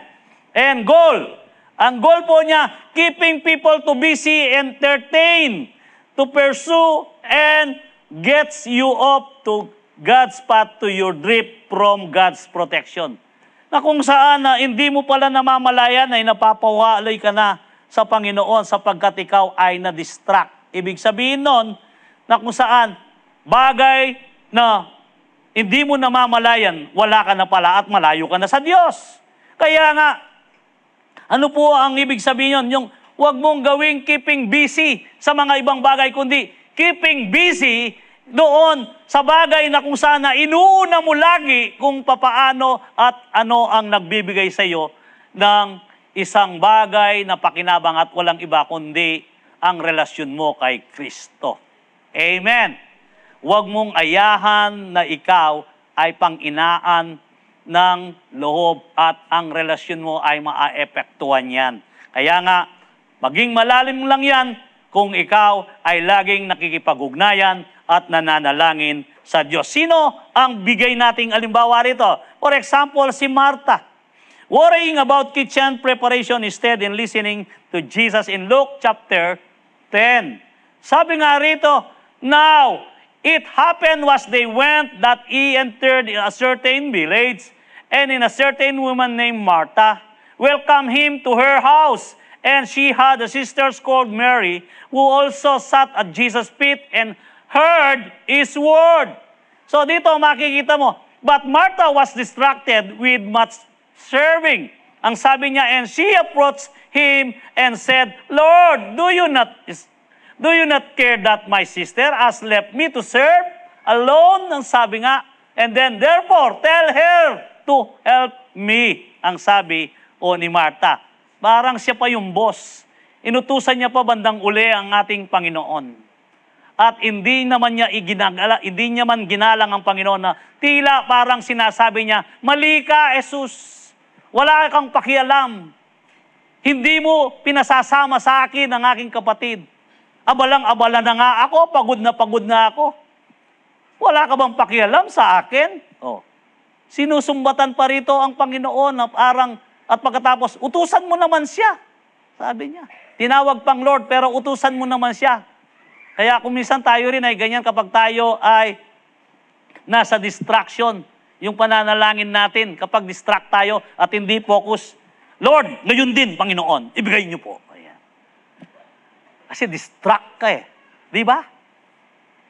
[SPEAKER 1] And goal. Ang goal po niya, keeping people to busy, entertain, to pursue, and gets you up to God's path to your drift from God's protection. Na kung saan na hindi mo pala namamalayan ay napapawalay ka na sa Panginoon sapagkat ikaw ay na-distract. Ibig sabihin nun na kung saan bagay na hindi mo namamalayan, wala ka na pala at malayo ka na sa Diyos. Kaya nga, ano po ang ibig sabihin yun? Yung huwag mong gawing keeping busy sa mga ibang bagay, kundi keeping busy doon sa bagay na kung saan na inuuna mo lagi kung papaano at ano ang nagbibigay sa iyo ng isang bagay na pakinabang at walang iba kundi ang relasyon mo kay Kristo. Amen. Huwag mong ayahan na ikaw ay pang-inaan ng loob at ang relasyon mo ay maaepektuhan yan. Kaya nga, maging malalim lang yan kung ikaw ay laging nakikipag-ugnayan at nananalangin sa Diyos. Sino ang bigay nating alimbawa rito? For example, si Martha. Worrying about kitchen preparation instead in listening to Jesus in Luke chapter 10. Sabi nga rito, now, it happened was they went that he entered a certain village, and in a certain woman named Martha welcomed him to her house. And she had a sister called Mary, who also sat at Jesus' feet and heard his word. So dito makikita mo, but Martha was distracted with much serving. Ang sabi niya, and she approached him and said, Lord, do you not care that my sister has left me to serve alone? Ang sabi nga. And then, therefore, tell her to help me. Ang sabi ni Martha. Parang siya pa yung boss. Inutusan niya pa bandang uli ang ating Panginoon. At hindi naman ginalang ang Panginoon na tila parang sinasabi niya, mali ka, Jesus. Wala kang pakialam. Hindi mo pinasasama sa akin ang aking kapatid. Abalang-abala na nga ako, pagod na ako. Wala ka bang pakialam sa akin? Oh. Sinusumbatan pa rito ang Panginoon na parang, at pagkatapos, utusan mo naman siya. Sabi niya. Tinawag pang Lord, pero utusan mo naman siya. Kaya kung minsan tayo rin ay ganyan kapag tayo ay nasa distraction, yung pananalangin natin, kapag distract tayo at hindi focus, Lord, ngayon din, Panginoon, ibigay niyo po. Kasi distract ka eh. Di ba?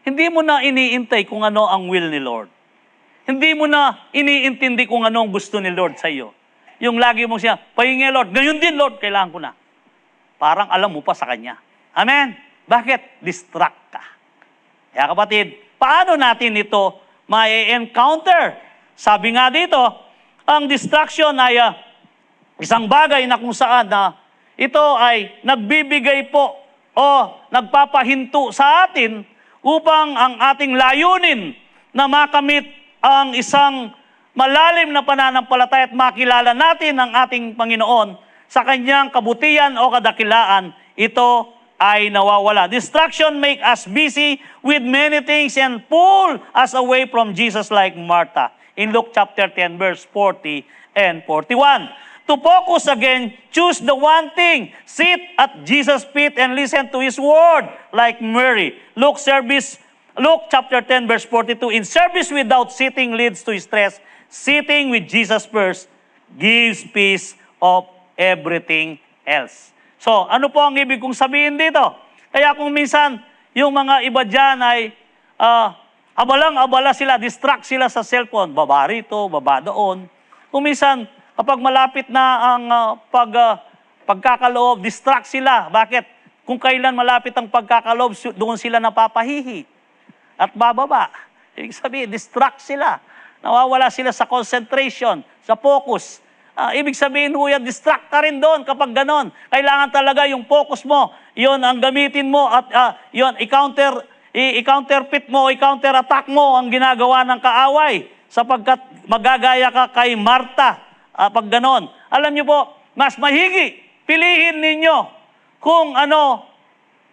[SPEAKER 1] Hindi mo na iniintay kung ano ang will ni Lord. Hindi mo na iniintindi kung ano ang gusto ni Lord sa iyo. Yung lagi mo siya, pahingi Lord, ngayon din Lord, kailangan ko na. Parang alam mo pa sa Kanya. Amen? Bakit? Distract ka. Kaya kapatid, paano natin ito ma-encounter? Sabi nga dito, ang distraction ay isang bagay na kung saan na ito ay nagbibigay po o nagpapahinto sa atin upang ang ating layunin na makamit ang isang malalim na pananampalataya at makilala natin ang ating Panginoon sa Kanyang kabutihan o kadakilaan, ito ay nawawala. Distraction make us busy with many things and pull us away from Jesus like Martha. In Luke chapter 10, verse 40 and 41. To focus again, choose the one thing. Sit at Jesus' feet and listen to His word like Mary. Luke chapter 10, verse 42. In service without sitting leads to stress. Sitting with Jesus first gives peace of everything else. So, ano po ang ibig kong sabihin dito? Kaya kung minsan, yung mga iba dyan ay abalang-abala sila, distract sila sa cellphone. Baba rito, baba doon. Kung minsan, kapag malapit na ang pagkakaloob, distract sila. Bakit? Kung kailan malapit ang pagkakaloob, doon sila napapahihi at bababa. Ibig sabihin, distract sila. Nawawala sila sa concentration, sa focus. Ibig sabihin, huya, distract ka rin doon kapag ganon. Kailangan talaga yung focus mo, yon ang gamitin mo at yon i-counterfeit mo, i-counter-attack mo ang ginagawa ng kaaway. sapagkat magagaya ka kay Marta. Pag ganon, alam niyo po, mas mahigi, pilihin ninyo kung ano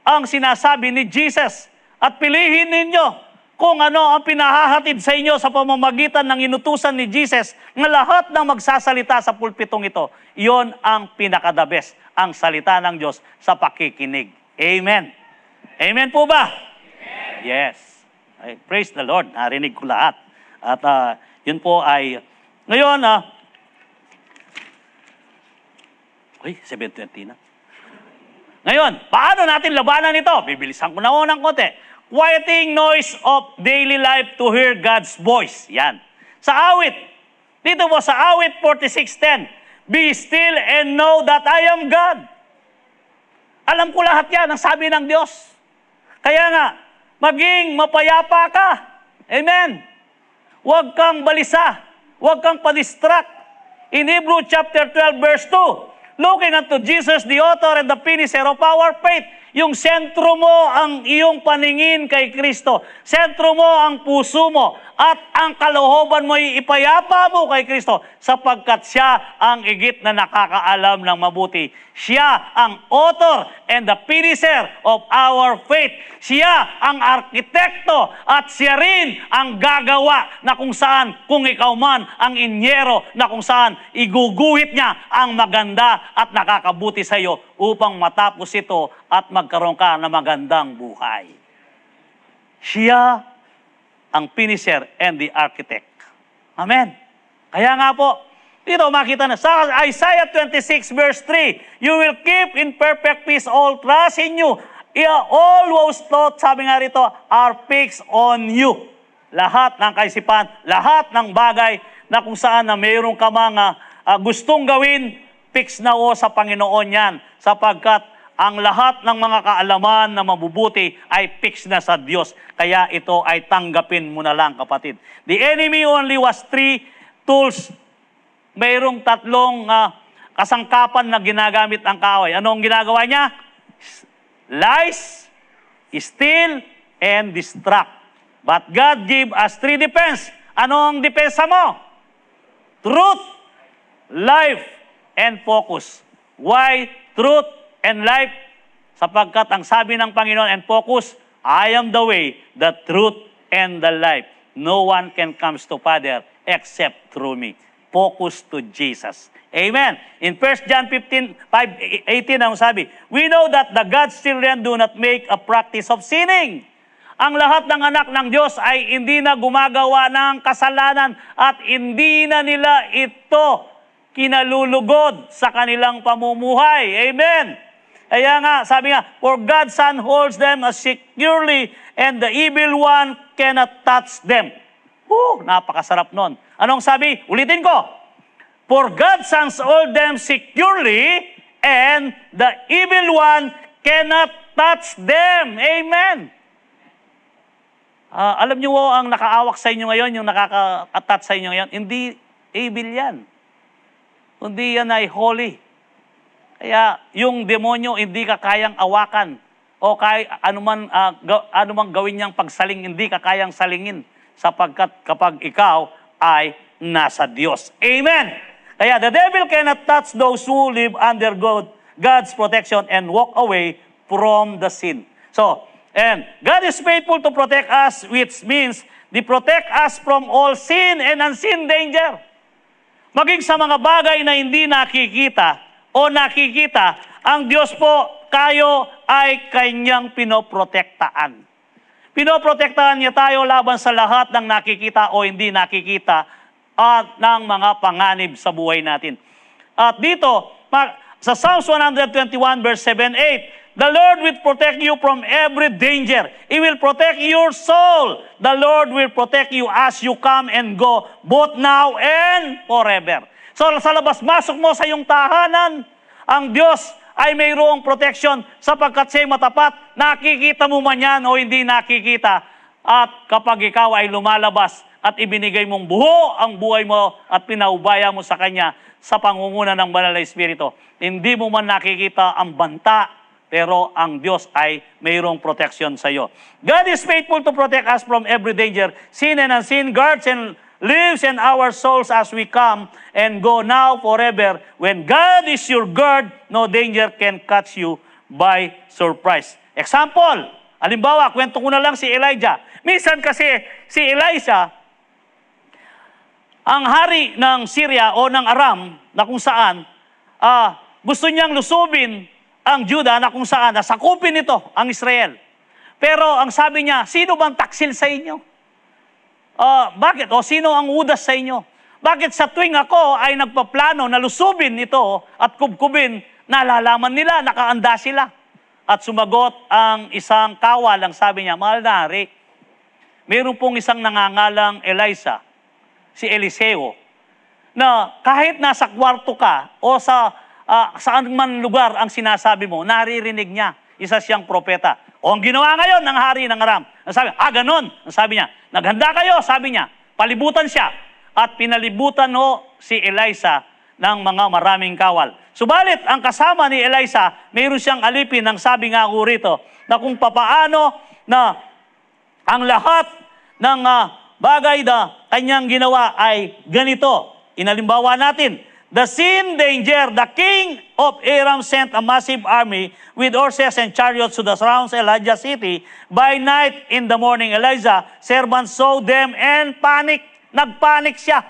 [SPEAKER 1] ang sinasabi ni Jesus at pilihin ninyo kung ano ang pinahahatid sa inyo sa pamamagitan ng inutusan ni Jesus na lahat ng magsasalita sa pulpitong ito. Iyon ang pinaka-the best, ang salita ng Diyos sa pakikinig. Amen. Amen po ba? Amen. Yes. Ay, praise the Lord. Narinig ko lahat. At yun po ay, ngayon, 7:20 na. Ngayon, paano natin labanan ito? Bibilisan ko na ng konti. Quieting noise of daily life to hear God's voice. Yan. Sa awit, dito po sa awit 46:10, be still and know that I am God. Alam ko lahat yan, ang sabi ng Diyos. Kaya nga, maging mapayapa ka. Amen. Huwag kang balisa. Huwag kang padistract. In Hebrews chapter 12 verse 2, looking unto Jesus, the author and the finisher of our faith. Yung sentro mo ang iyong paningin kay Kristo. Sentro mo ang puso mo. At ang kalooban mo ay ipayapa mo kay Kristo sapagkat siya ang higit na nakakaalam ng mabuti. Siya ang author and the finisher of our faith. Siya ang arkitekto at siya rin ang gagawa na kung saan, kung ikaw man ang inyero na kung saan iguguhit niya ang maganda at nakakabuti sa iyo upang matapos ito at magkaroon ka ng magandang buhay. Siya ang finisher and the architect. Amen. Kaya nga po, dito makita na sa Isaiah 26 verse 3, you will keep in perfect peace all trust in you. All whose thoughts, sabi nga rito, are fixed on you. Lahat ng kaisipan, lahat ng bagay na kung saan na mayroong ka mga gustong gawin, fix na o sa Panginoon yan. Sapagkat ang lahat ng mga kaalaman na mabubuti ay fix na sa Diyos. Kaya ito ay tanggapin mo na lang, kapatid. The enemy only was 3 tools. Mayroong 3 kasangkapan na ginagamit ang kaaway. Ano ang ginagawa niya? Lies, steal, and distract. But God gave us 3 defense. Ano ang depensa mo? Truth, life, and focus. Why truth and life? Sapagkat ang sabi ng Panginoon and focus, I am the way, the truth, and the life. No one can come to Father except through me. Focus to Jesus. Amen. In 1 John 5:18 ang sabi, we know that the God's children do not make a practice of sinning. Ang lahat ng anak ng Diyos ay hindi na gumagawa ng kasalanan at hindi na nila ito kinalulugod sa kanilang pamumuhay. Amen. Kaya nga, sabi nga, for God's Son holds them as securely and the evil one cannot touch them. Napakasarap nun. Anong sabi? Ulitin ko. For God's Son holds them securely and the evil one cannot touch them. Amen. Alam niyo ang nakaawak sa inyo ngayon, yung nakaka-touch sa inyo ngayon, hindi evil yan. Kundi yan ay holy. Kaya yung demonyo hindi ka kayang awakan o anumang gawin niyang pagsaling, hindi ka kayang salingin sapagkat kapag ikaw ay nasa Diyos. Amen! Kaya the devil cannot touch those who live under God's protection and walk away from the sin. So, and God is faithful to protect us, which means He protect us from all sin and unseen danger. Maging sa mga bagay na hindi nakikita o nakikita, ang Diyos po kayo ay Kanyang pinoprotektaan. Pinoprotektahan niya tayo laban sa lahat ng nakikita o hindi nakikita at ng mga panganib sa buhay natin. At dito, sa Psalms 121 verse 7-8, the Lord will protect you from every danger. He will protect your soul. The Lord will protect you as you come and go, both now and forever. So sa labas-masok mo sa iyong tahanan, ang Diyos ay mayroong protection sapagkat siya'y matapat. Nakikita mo man yan o hindi nakikita. At kapag ikaw ay lumalabas at ibinigay mong buo ang buhay mo at pinaubaya mo sa Kanya sa pangunguna ng Banal na Espiritu, hindi mo man nakikita ang banta, pero ang Diyos ay mayroong protection sa iyo. God is faithful to protect us from every danger, sin and unseen, guards and lives in our souls as we come and go now forever. When God is your guard, no danger can catch you by surprise. Example, halimbawa, kwento ko na lang si Elijah. Minsan kasi si Elisha, ang hari ng Syria o ng Aram na kung saan gusto niyang lusubin ang Judah na kung saan nasakupin nito ang Israel. Pero ang sabi niya, sino bang taksil sa inyo? Bakit? O sino ang udas sa inyo? Bakit sa tuwing ako ay nagpaplano na lusubin ito at kubkubin, nalalaman nila, nakaanda sila? At sumagot ang isang kawal, ang sabi niya, mahal na hari, meron pong isang nangangalang Elisa, si Eliseo, na kahit nasa kwarto ka o saan man lugar ang sinasabi mo, naririnig niya. Isa siyang propeta. O ang ginawa ngayon ng hari ng Aram, ang sabi, ganon. Ang sabi niya, naghanda kayo, sabi niya, palibutan siya. At pinalibutan si Elisa ng mga maraming kawal. Subalit, ang kasama ni Elisa, mayroon siyang alipin ng sabi nga ko rito, na kung papaano na ang lahat ng bagay na kanyang ginawa ay ganito. Inalimbawa natin, the sin danger, the king of Aram sent a massive army with horses and chariots to the surrounds Elijah city. By night in the morning, Elijah, servant saw them and panic. Nagpanik siya.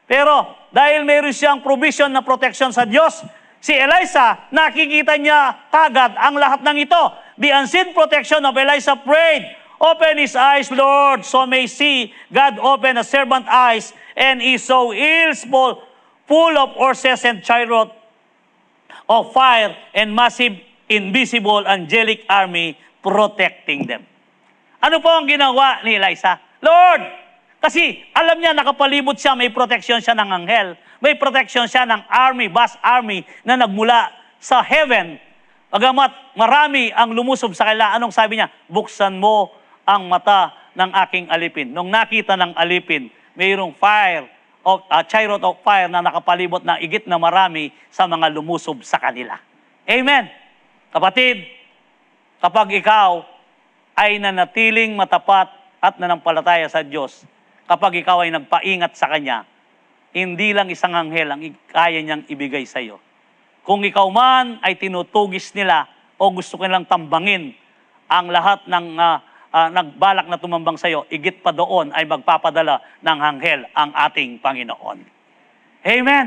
[SPEAKER 1] Pero dahil mayroon siyang provision na protection sa Diyos, si Elisa, nakikita niya kagad ang lahat ng ito. The unseen protection of Elisa prayed, open his eyes, Lord, so may see. God opened the servant eyes, and he saw hills full of horses and chariot of fire and massive, invisible, angelic army protecting them. Ano po ang ginawa ni Elisa? Lord, kasi alam niya nakapalibot siya, may protection siya ng anghel, may protection siya ng army, vast army na nagmula sa heaven. Bagamat marami ang lumusob sa kanila, anong sabi niya? Buksan mo ang mata ng aking alipin. Nung nakita ng alipin, mayroong chariot of fire na nakapalibot na igit na marami sa mga lumusob sa kanila. Amen. Kapatid, kapag ikaw ay nanatiling matapat at nanampalataya sa Diyos, kapag ikaw ay nagpaingat sa Kanya, hindi lang isang anghel ang kaya niyang ibigay sa iyo. Kung ikaw man ay tinutugis nila o gusto nilang tambangin ang lahat ng nagbalak na tumambang sa iyo, igit pa doon ay magpapadala ng anghel ang ating Panginoon. Amen!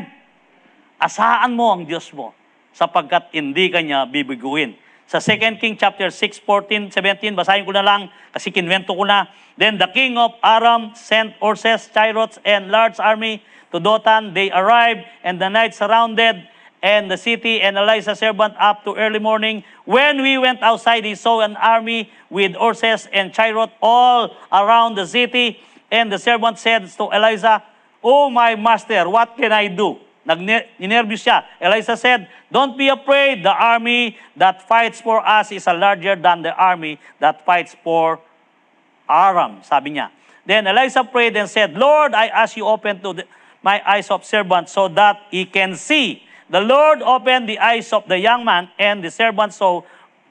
[SPEAKER 1] Asahan mo ang Diyos mo sapagkat hindi Kanya bibiguin. Sa 2 King chapter 6, 14, 17, basahin ko na lang kasi kinwento ko na. Then the king of Aram sent horses, chariots, and large army to Dothan. They arrived, and the night surrounded and the city, and Elisha's servant up to early morning. When we went outside, he saw an army with horses and chariot all around the city. And the servant said to Elisha, "Oh my master, what can I do?" Ninervyos siya. Elisha said, "Don't be afraid. The army that fights for us is larger than the army that fights for Aram," sabi niya. Then Elisha prayed and said, "Lord, I ask you open to my eyes of servant so that he can see." The Lord opened the eyes of the young man, and the servant saw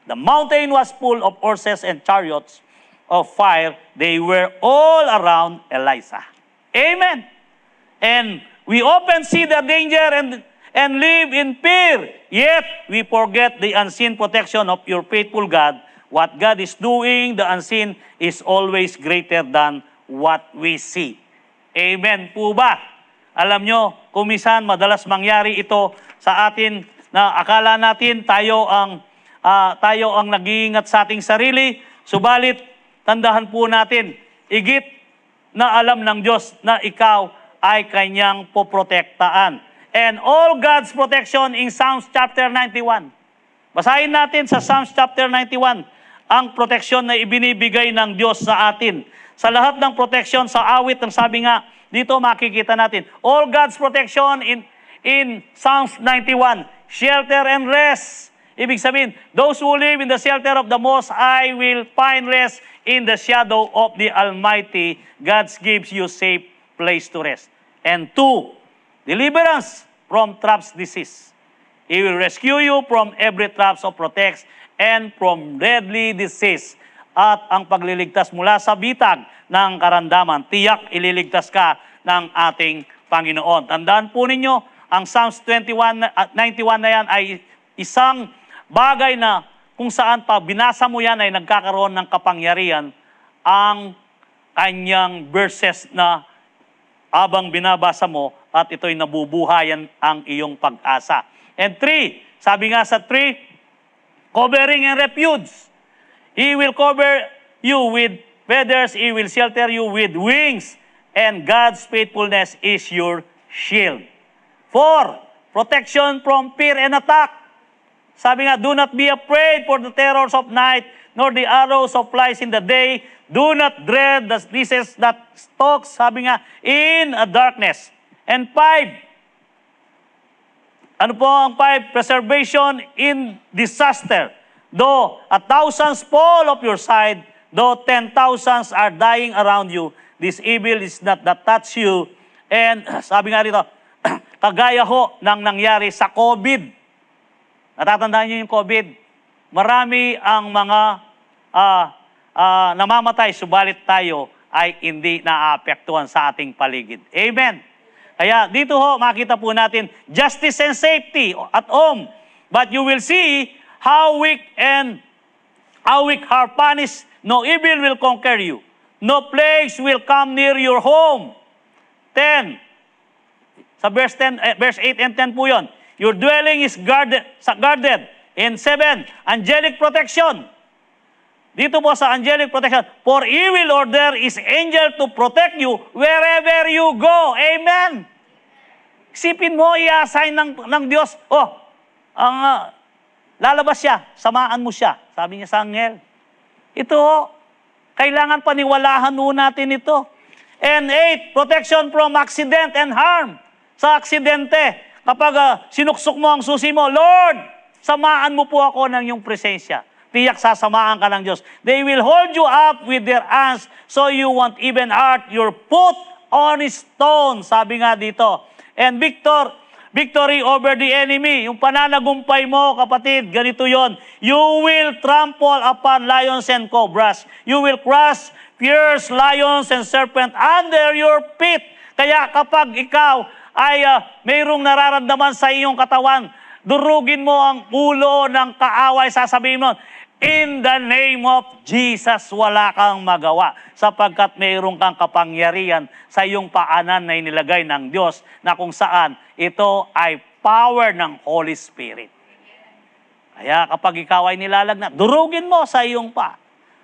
[SPEAKER 1] the mountain was full of horses and chariots of fire. They were all around Elisha. Amen. And we often see the danger and live in fear, yet we forget the unseen protection of your faithful God. What God is doing, the unseen, is always greater than what we see. Amen po ba? Alam nyo, kumisan madalas mangyari ito sa atin na akala natin tayo ang nag-iingat sa ating sarili, subalit tandahan po natin, igit na alam ng Diyos na ikaw ay Kanyang poprotektaan. And all God's protection in Psalms chapter 91. Basahin natin sa Psalms chapter 91, ang proteksyon na ibinibigay ng Diyos sa atin. Sa lahat ng proteksyon sa awit, ang sabi nga, dito makikita natin, all God's protection in Psalms 91, shelter and rest. Ibig sabihin, those who live in the shelter of the Most High will find rest in the shadow of the Almighty. God gives you safe place to rest. And 2, deliverance from traps disease. He will rescue you from every traps of protects and from deadly disease. At ang pagliligtas mula sa bitag ng karandaman, tiyak ililigtas ka ng ating Panginoon. Tandaan po ninyo, ang Psalms 91 na yan ay isang bagay na kung saan pa binasa mo yan ay nagkakaroon ng kapangyarihan ang kanyang verses na abang binabasa mo at ito'y nabubuhayan ang iyong pag-asa. And 3, sabi nga sa 3, covering and refuge. He will cover you with feathers, He will shelter you with wings, and God's faithfulness is your shield. 4, protection from fear and attack. Sabi nga, do not be afraid for the terrors of night, nor the arrows of flies in the day. Do not dread the disease that stalks, sabi nga, in a darkness. And 5, ano po ang 5? Preservation in disaster. Though 1,000 fall of your side, though 10,000 are dying around you, this evil is not that touch you. And sabi nga rito, kagaya ho ng nangyari sa COVID. Natatandaan niyo yung COVID? Marami ang mga namamatay, subalit tayo ay hindi naapektuhan sa ating paligid. Amen. Kaya dito ho, makita po natin, justice and safety at home. But you will see how weak are punished. No evil will conquer you. No plagues will come near your home. 10. Sa verse 8 and 10 po yun. Your dwelling is guarded. In 7, angelic protection. Dito po sa angelic protection, for He will order His angel to protect you wherever you go. Amen. Isipin mo, i-assign ng Diyos, lalabas siya, samaan mo siya. Sabi niya sa anghel. Ito, kailangan paniwalahan mo natin ito. And 8, protection from accident and harm. Sa aksidente, kapag sinuksok mo ang susi mo, Lord, samaan mo po ako ng iyong presensya. Tiyak sasamaan ka ng Diyos. They will hold you up with their hands so you won't even hurt your foot on a stone. Sabi nga dito. And victory over the enemy. Yung pananagumpay mo, kapatid, ganito yon. You will trample upon lions and cobras. You will crush fierce lions and serpent under your feet. Kaya kapag ikaw ay mayroong nararamdaman sa iyong katawan, durugin mo ang ulo ng kaaway, sasabihin mo, in the name of Jesus, wala kang magawa. Sapagkat mayroong kang kapangyarihan sa iyong paanan na inilagay ng Diyos na kung saan ito ay power ng Holy Spirit. Kaya kapag ikaw ay nilalagnat, durugin mo sa iyong pa.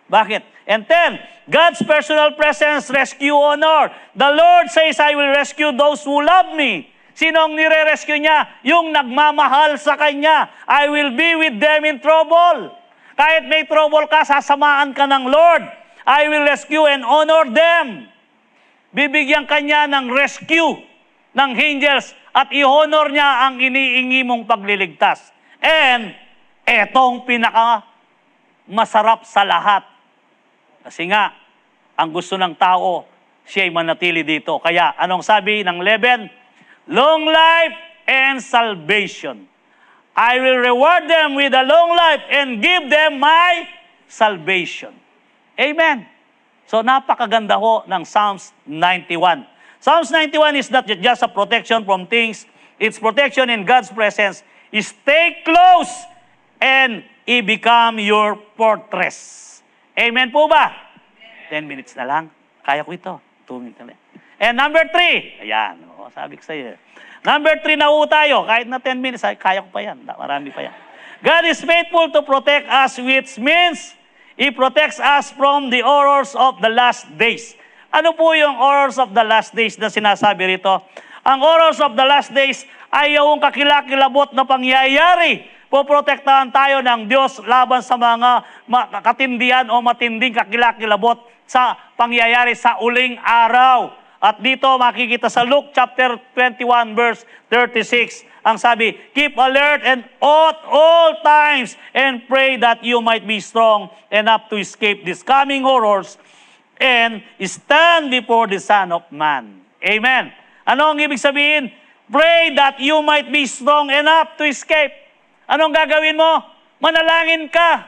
[SPEAKER 1] Bakit? And 10, God's personal presence, rescue, honor. The Lord says, I will rescue those who love me. Sino ang nire-rescue niya? Yung nagmamahal sa Kanya. I will be with them in trouble. Kahit may trouble ka, sasamaan ka ng Lord. I will rescue and honor them. Bibigyan Kanya ng rescue ng angels at i-honor niya ang iniingi mong pagliligtas. And etong pinaka masarap sa lahat. Kasi nga, ang gusto ng tao, siya'y manatili dito. Kaya, anong sabi ng 11? Long life and salvation. I will reward them with a long life and give them my salvation. Amen. So, napakaganda ho ng Psalms 91. Psalms 91 is not just a protection from things. It's protection in God's presence. Stay close and He become your fortress. Amen po ba? 10 minutes na lang. Kaya ko ito. 2 minutes na lang. And number 3. Ayan. Sabi ko sa iyo. Number 3 na tayo. Kahit na 10 minutes, kaya ko pa yan. Marami pa yan. God is faithful to protect us, which means He protects us from the horrors of the last days. Ano po yung horrors of the last days na sinasabi rito? Ang horrors of the last days ay yung kakilakilabot na pangyayari. Poprotektahan tayo ng Diyos laban sa mga katindihan o matinding kakilakilabot sa pangyayari sa uling araw. At dito makikita sa Luke chapter 21 verse 36, ang sabi, keep alert and at all times and pray that you might be strong enough to escape these coming horrors and stand before the Son of Man. Amen. Ano ang ibig sabihin? Pray that you might be strong enough to escape. Anong gagawin mo? Manalangin ka.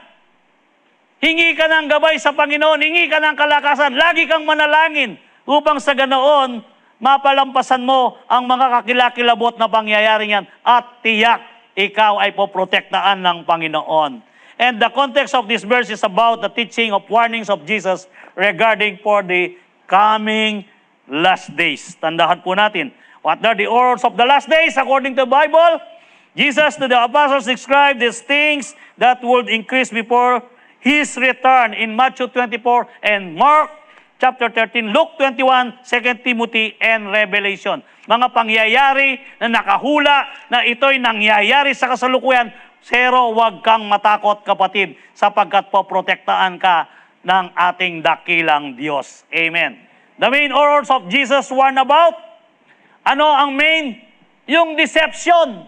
[SPEAKER 1] Hingi ka ng gabay sa Panginoon. Hingi ka ng kalakasan. Lagi kang manalangin upang sa ganoon mapalampasan mo ang mga kakilakilabot na pangyayari yan at tiyak ikaw ay poprotektaan ng Panginoon. And the context of this verse is about the teaching of warnings of Jesus regarding for the coming last days. Tandahan po natin, what are the horrors of the last days according to the Bible? Jesus to the apostles described these things that would increase before His return in Matthew 24 and Mark chapter 13, Luke 21, 2 Timothy, and Revelation. Mga pangyayari na nakahula na ito'y nangyayari sa kasalukuyan, pero huwag kang matakot kapatid sapagkat poprotektaan ka ng ating dakilang Diyos. Amen. The main horrors of Jesus warn about, ano ang main? Yung deception.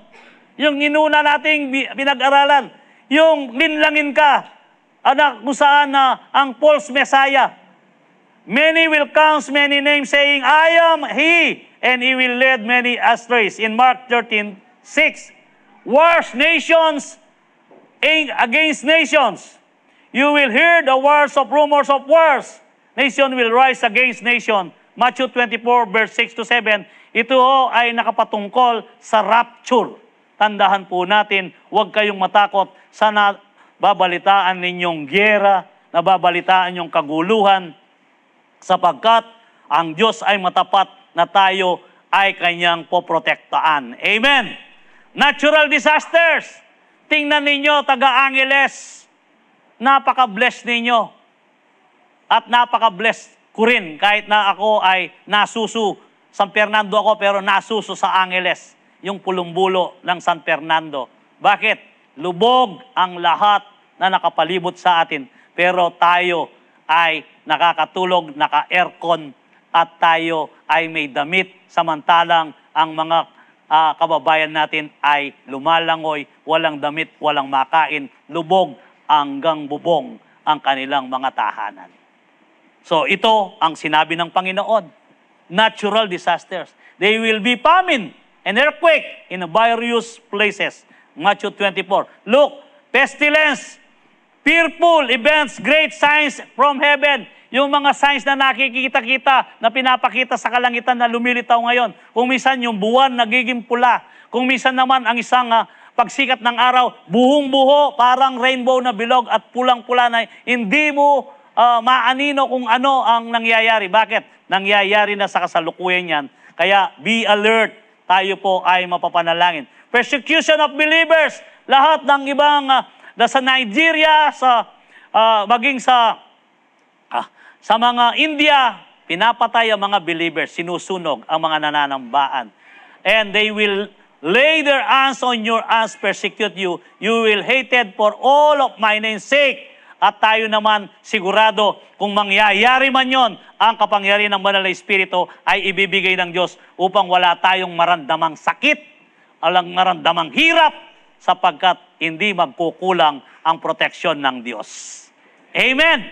[SPEAKER 1] Yung inuna nating pinag-aralan. Yung linlangin ka. Kung saan na ang false Messiah. Many will come, many names, saying, I am He, and He will lead many astray. In Mark 13:6, wars nations against nations. You will hear the wars of rumors of wars. Nation will rise against nation. Matthew 24, verse 6 to 7, ito ay nakapatungkol sa rapture. Tandahan po natin, huwag kayong matakot sa nababalitaan ninyong gyera, nababalitaan ninyong kaguluhan, sapagkat ang Diyos ay matapat na tayo ay kanyang poprotektaan. Amen. Natural disasters. Tingnan ninyo, taga-Angeles. Napaka-bless ninyo. At napaka-bless ko rin kahit na ako ay nasusu. San Fernando ako pero nasusu sa Angeles. Yung pulumbulo ng San Fernando. Bakit? Lubog ang lahat na nakapalibot sa atin. Pero tayo ay nakakatulog, naka-aircon, at tayo ay may damit, samantalang ang mga kababayan natin ay lumalangoy, walang damit, walang makain, lubog hanggang bubong ang kanilang mga tahanan. So ito ang sinabi ng Panginoon. Natural disasters. They will be famine and earthquake in various places. Matthew 24. Look, pestilence, fearful events, great signs from heaven. Yung mga signs na nakikita-kita, na pinapakita sa kalangitan na lumilitaw ngayon. Kung minsan yung buwan nagiging pula. Kung minsan naman ang isang pagsikat ng araw, buhong-buho, parang rainbow na bilog at pulang-pula na hindi mo maanino kung ano ang nangyayari. Bakit? Nangyayari na sa kasalukuyan yan. Kaya be alert. Tayo po ay mapapanalangin. Persecution of believers. Lahat ng ibang sa Nigeria, maging sa mga India, pinapatay ang mga believers, sinusunog ang mga nananambaan. And they will lay their hands on your hands, persecute you. You will hated for all of my name's sake. At tayo naman sigurado, kung mangyayari man yon, ang kapangyarihan ng Banal na Espiritu ay ibibigay ng Diyos upang wala tayong maramdamang sakit, alang maramdamang hirap, sapagkat hindi magkukulang ang proteksyon ng Diyos. Amen.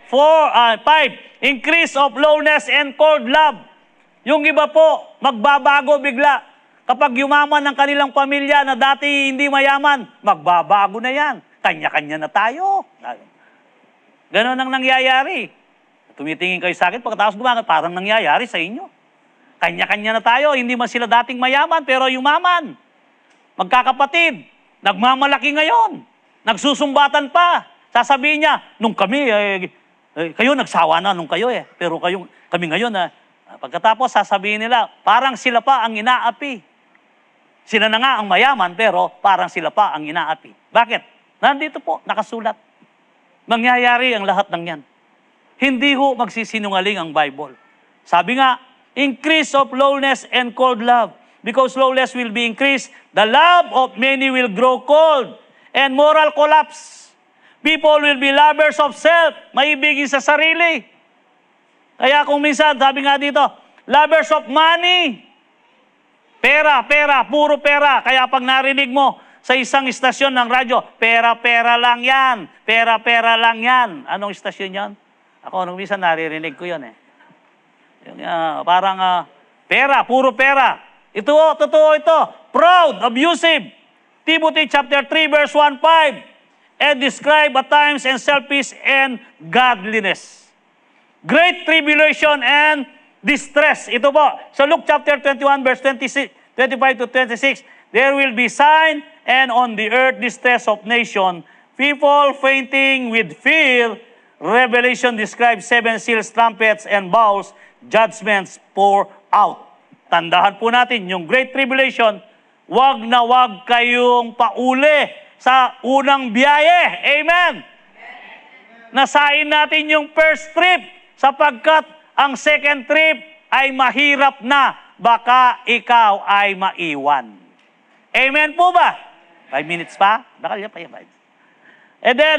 [SPEAKER 1] 5, increase of lowness and cold love. Yung iba po, magbabago bigla. Kapag yumaman ng kanilang pamilya na dati hindi mayaman, magbabago na yan. Kanya-kanya na tayo. Ganon ang nangyayari. Tumitingin kayo sa akin, pagkatapos gumagat, parang nangyayari sa inyo. Kanya-kanya na tayo, hindi man sila dating mayaman, pero yumaman. Magkakapatid, nagmamalaki ngayon. Nagsusumbatan pa. Sasabihin niya, nung kami, kayo nagsawa na nung kayo pero kami ngayon, pagkatapos sasabihin nila, parang sila pa ang inaapi. Sila na nga ang mayaman, pero parang sila pa ang inaapi. Bakit? Nandito po, nakasulat. Mangyayari ang lahat ng yan. Hindi ho magsisinungaling ang Bible. Sabi nga, increase of lowness and cold love. Because lowliness will be increased, the love of many will grow cold, and moral collapse. People will be lovers of self, maibigin sa sarili. Kaya kung minsan, sabi nga dito, lovers of money. Pera, puro pera. Kaya pag narinig mo sa isang istasyon ng radyo, pera lang yan. Pera lang yan. Anong istasyon yan? Ako, nung minsan naririnig ko yun parang pera, puro pera. Ito, totoo ito. Proud, abusive. Timothy chapter 3, verse 1-5. And describe at times and selfish and godliness. Great tribulation and distress. Ito po, sa Luke chapter 21, verse 25 to 26, there will be sign and on the earth distress of nation, people fainting with fear. Revelation describes 7 seals, trumpets, and bowls, judgments pour out. Tandahan po natin, yung Great Tribulation, wag na wag kayong pauli sa unang biyahe. Amen! Nasain natin yung first trip sapagkat ang second trip ay mahirap na, baka ikaw ay maiwan. Amen po ba? 5 minutes pa? Bakal niya pa yan. And then,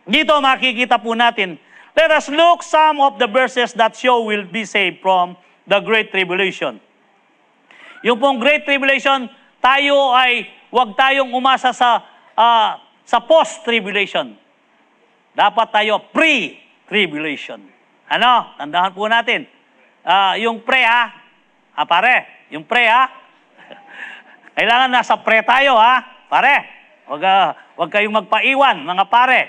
[SPEAKER 1] dito makikita po natin, let us look some of the verses that show will be saved from the Great Tribulation. Yung pong Great Tribulation, tayo ay huwag tayong umasa sa post-tribulation. Dapat tayo pre-tribulation. Ano? Tandahan po natin. Yung pre pare, yung pre kailangan nasa pre tayo pare. Huwag kayong magpaiwan, mga pare.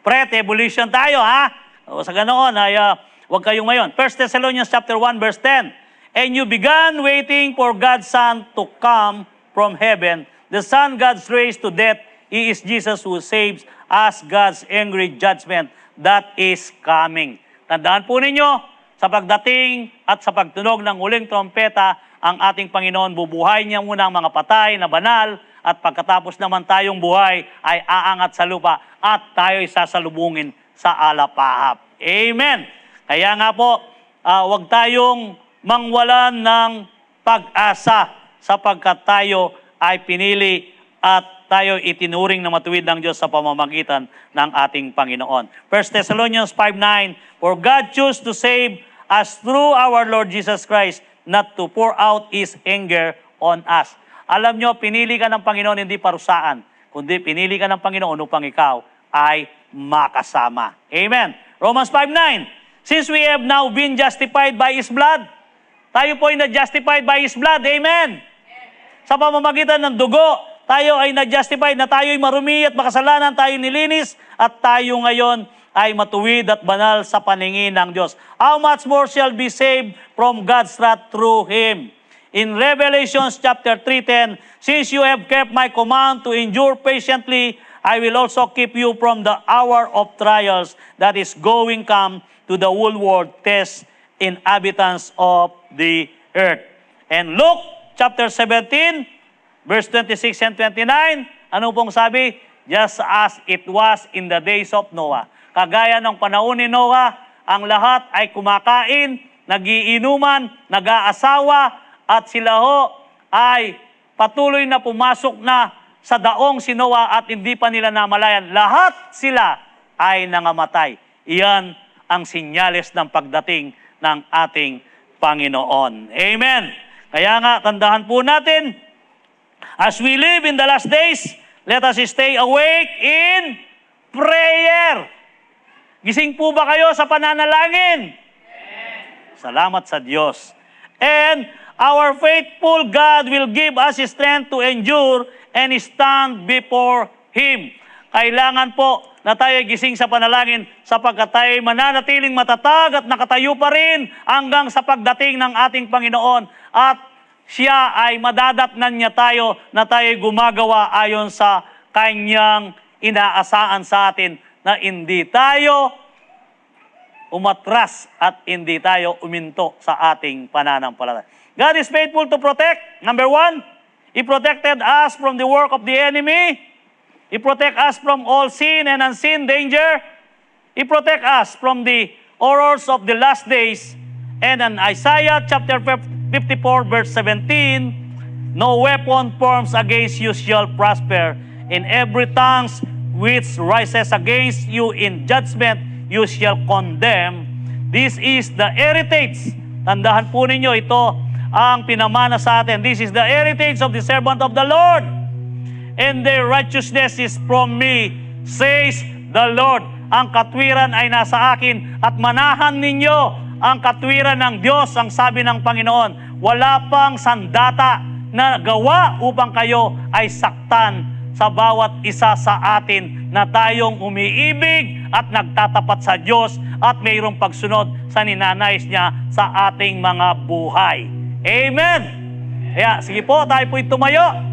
[SPEAKER 1] Pre-tribulation tayo O sa ganoon ay huwag kayong mayon. 1 Thessalonians chapter 1 verse 10. And you began waiting for God's Son to come from heaven. The Son God's raised to death. He is Jesus who saves us God's angry judgment that is coming. Tandaan po ninyo, sa pagdating at sa pagtunog ng huling trompeta, ang ating Panginoon, bubuhay niya muna ang mga patay na banal, at pagkatapos naman tayong buhay ay aangat sa lupa at tayo'y sasalubungin sa alapahap. Amen! Kaya nga po, huwag tayong mangwalan ng pag-asa sapagkat tayo ay pinili at tayo itinuring na matuwid ng Diyos sa pamamagitan ng ating Panginoon. 1 Thessalonians 5:9, for God chose to save us through our Lord Jesus Christ, not to pour out His anger on us. Alam nyo, pinili ka ng Panginoon hindi parusaan, kundi pinili ka ng Panginoon upang ikaw ay makasama. Amen. Romans 5:9, since we have now been justified by His blood, tayo po ay na-justified by His blood. Amen. Sa pamamagitan ng dugo, tayo ay na-justified na tayo ay marumi at makasalanan, tayo nilinis at tayo ngayon ay matuwid at banal sa paningin ng Diyos. How much more shall be saved from God's wrath through Him? In Revelation chapter 3:10, since you have kept my command to endure patiently, I will also keep you from the hour of trials that is going come to the whole world, test inhabitants of the earth. And Luke chapter 17, verse 26 and 29, ano pong sabi? Just as it was in the days of Noah. Kagaya ng panahon ni Noah, ang lahat ay kumakain, nagiinuman, nag-aasawa, at sila ay patuloy na pumasok na sa daong si Noah at hindi pa nila namalayan. Lahat sila ay nangamatay. Iyan ang sinyales ng pagdating ng ating Panginoon. Amen. Kaya nga, tandahan po natin, as we live in the last days, let us stay awake in prayer. Gising po ba kayo sa pananalangin? Salamat sa Diyos. And our faithful God will give us strength to endure and stand before Him. Kailangan po na tayo gising sa panalangin sapagkat tayo mananatiling matatag at nakatayo pa rin hanggang sa pagdating ng ating Panginoon at Siya ay madadatnan niya tayo na tayo gumagawa ayon sa Kanyang inaasahan sa atin na hindi tayo umatras at hindi tayo uminto sa ating pananampalataya. God is faithful to protect. Number 1, He protected us from the work of the enemy. He protect us from all sin and unseen danger. He protect us from the horrors of the last days. And in Isaiah chapter 54 verse 17, no weapon formed against you shall prosper. In every tongue which rises against you in judgment, you shall condemn. This is the heritage. Tandahan po ninyo, ito ang pinamana sa atin. This is the heritage of the servant of the Lord. And their righteousness is from me, says the Lord. Ang katwiran ay nasa akin at manahan ninyo ang katwiran ng Diyos, ang sabi ng Panginoon. Wala pang sandata na gawa upang kayo ay saktan sa bawat isa sa atin na tayong umiibig at nagtatapat sa Diyos at mayroong pagsunod sa ninanais niya sa ating mga buhay. Amen! Kaya sige po, tayo po'y tumayo.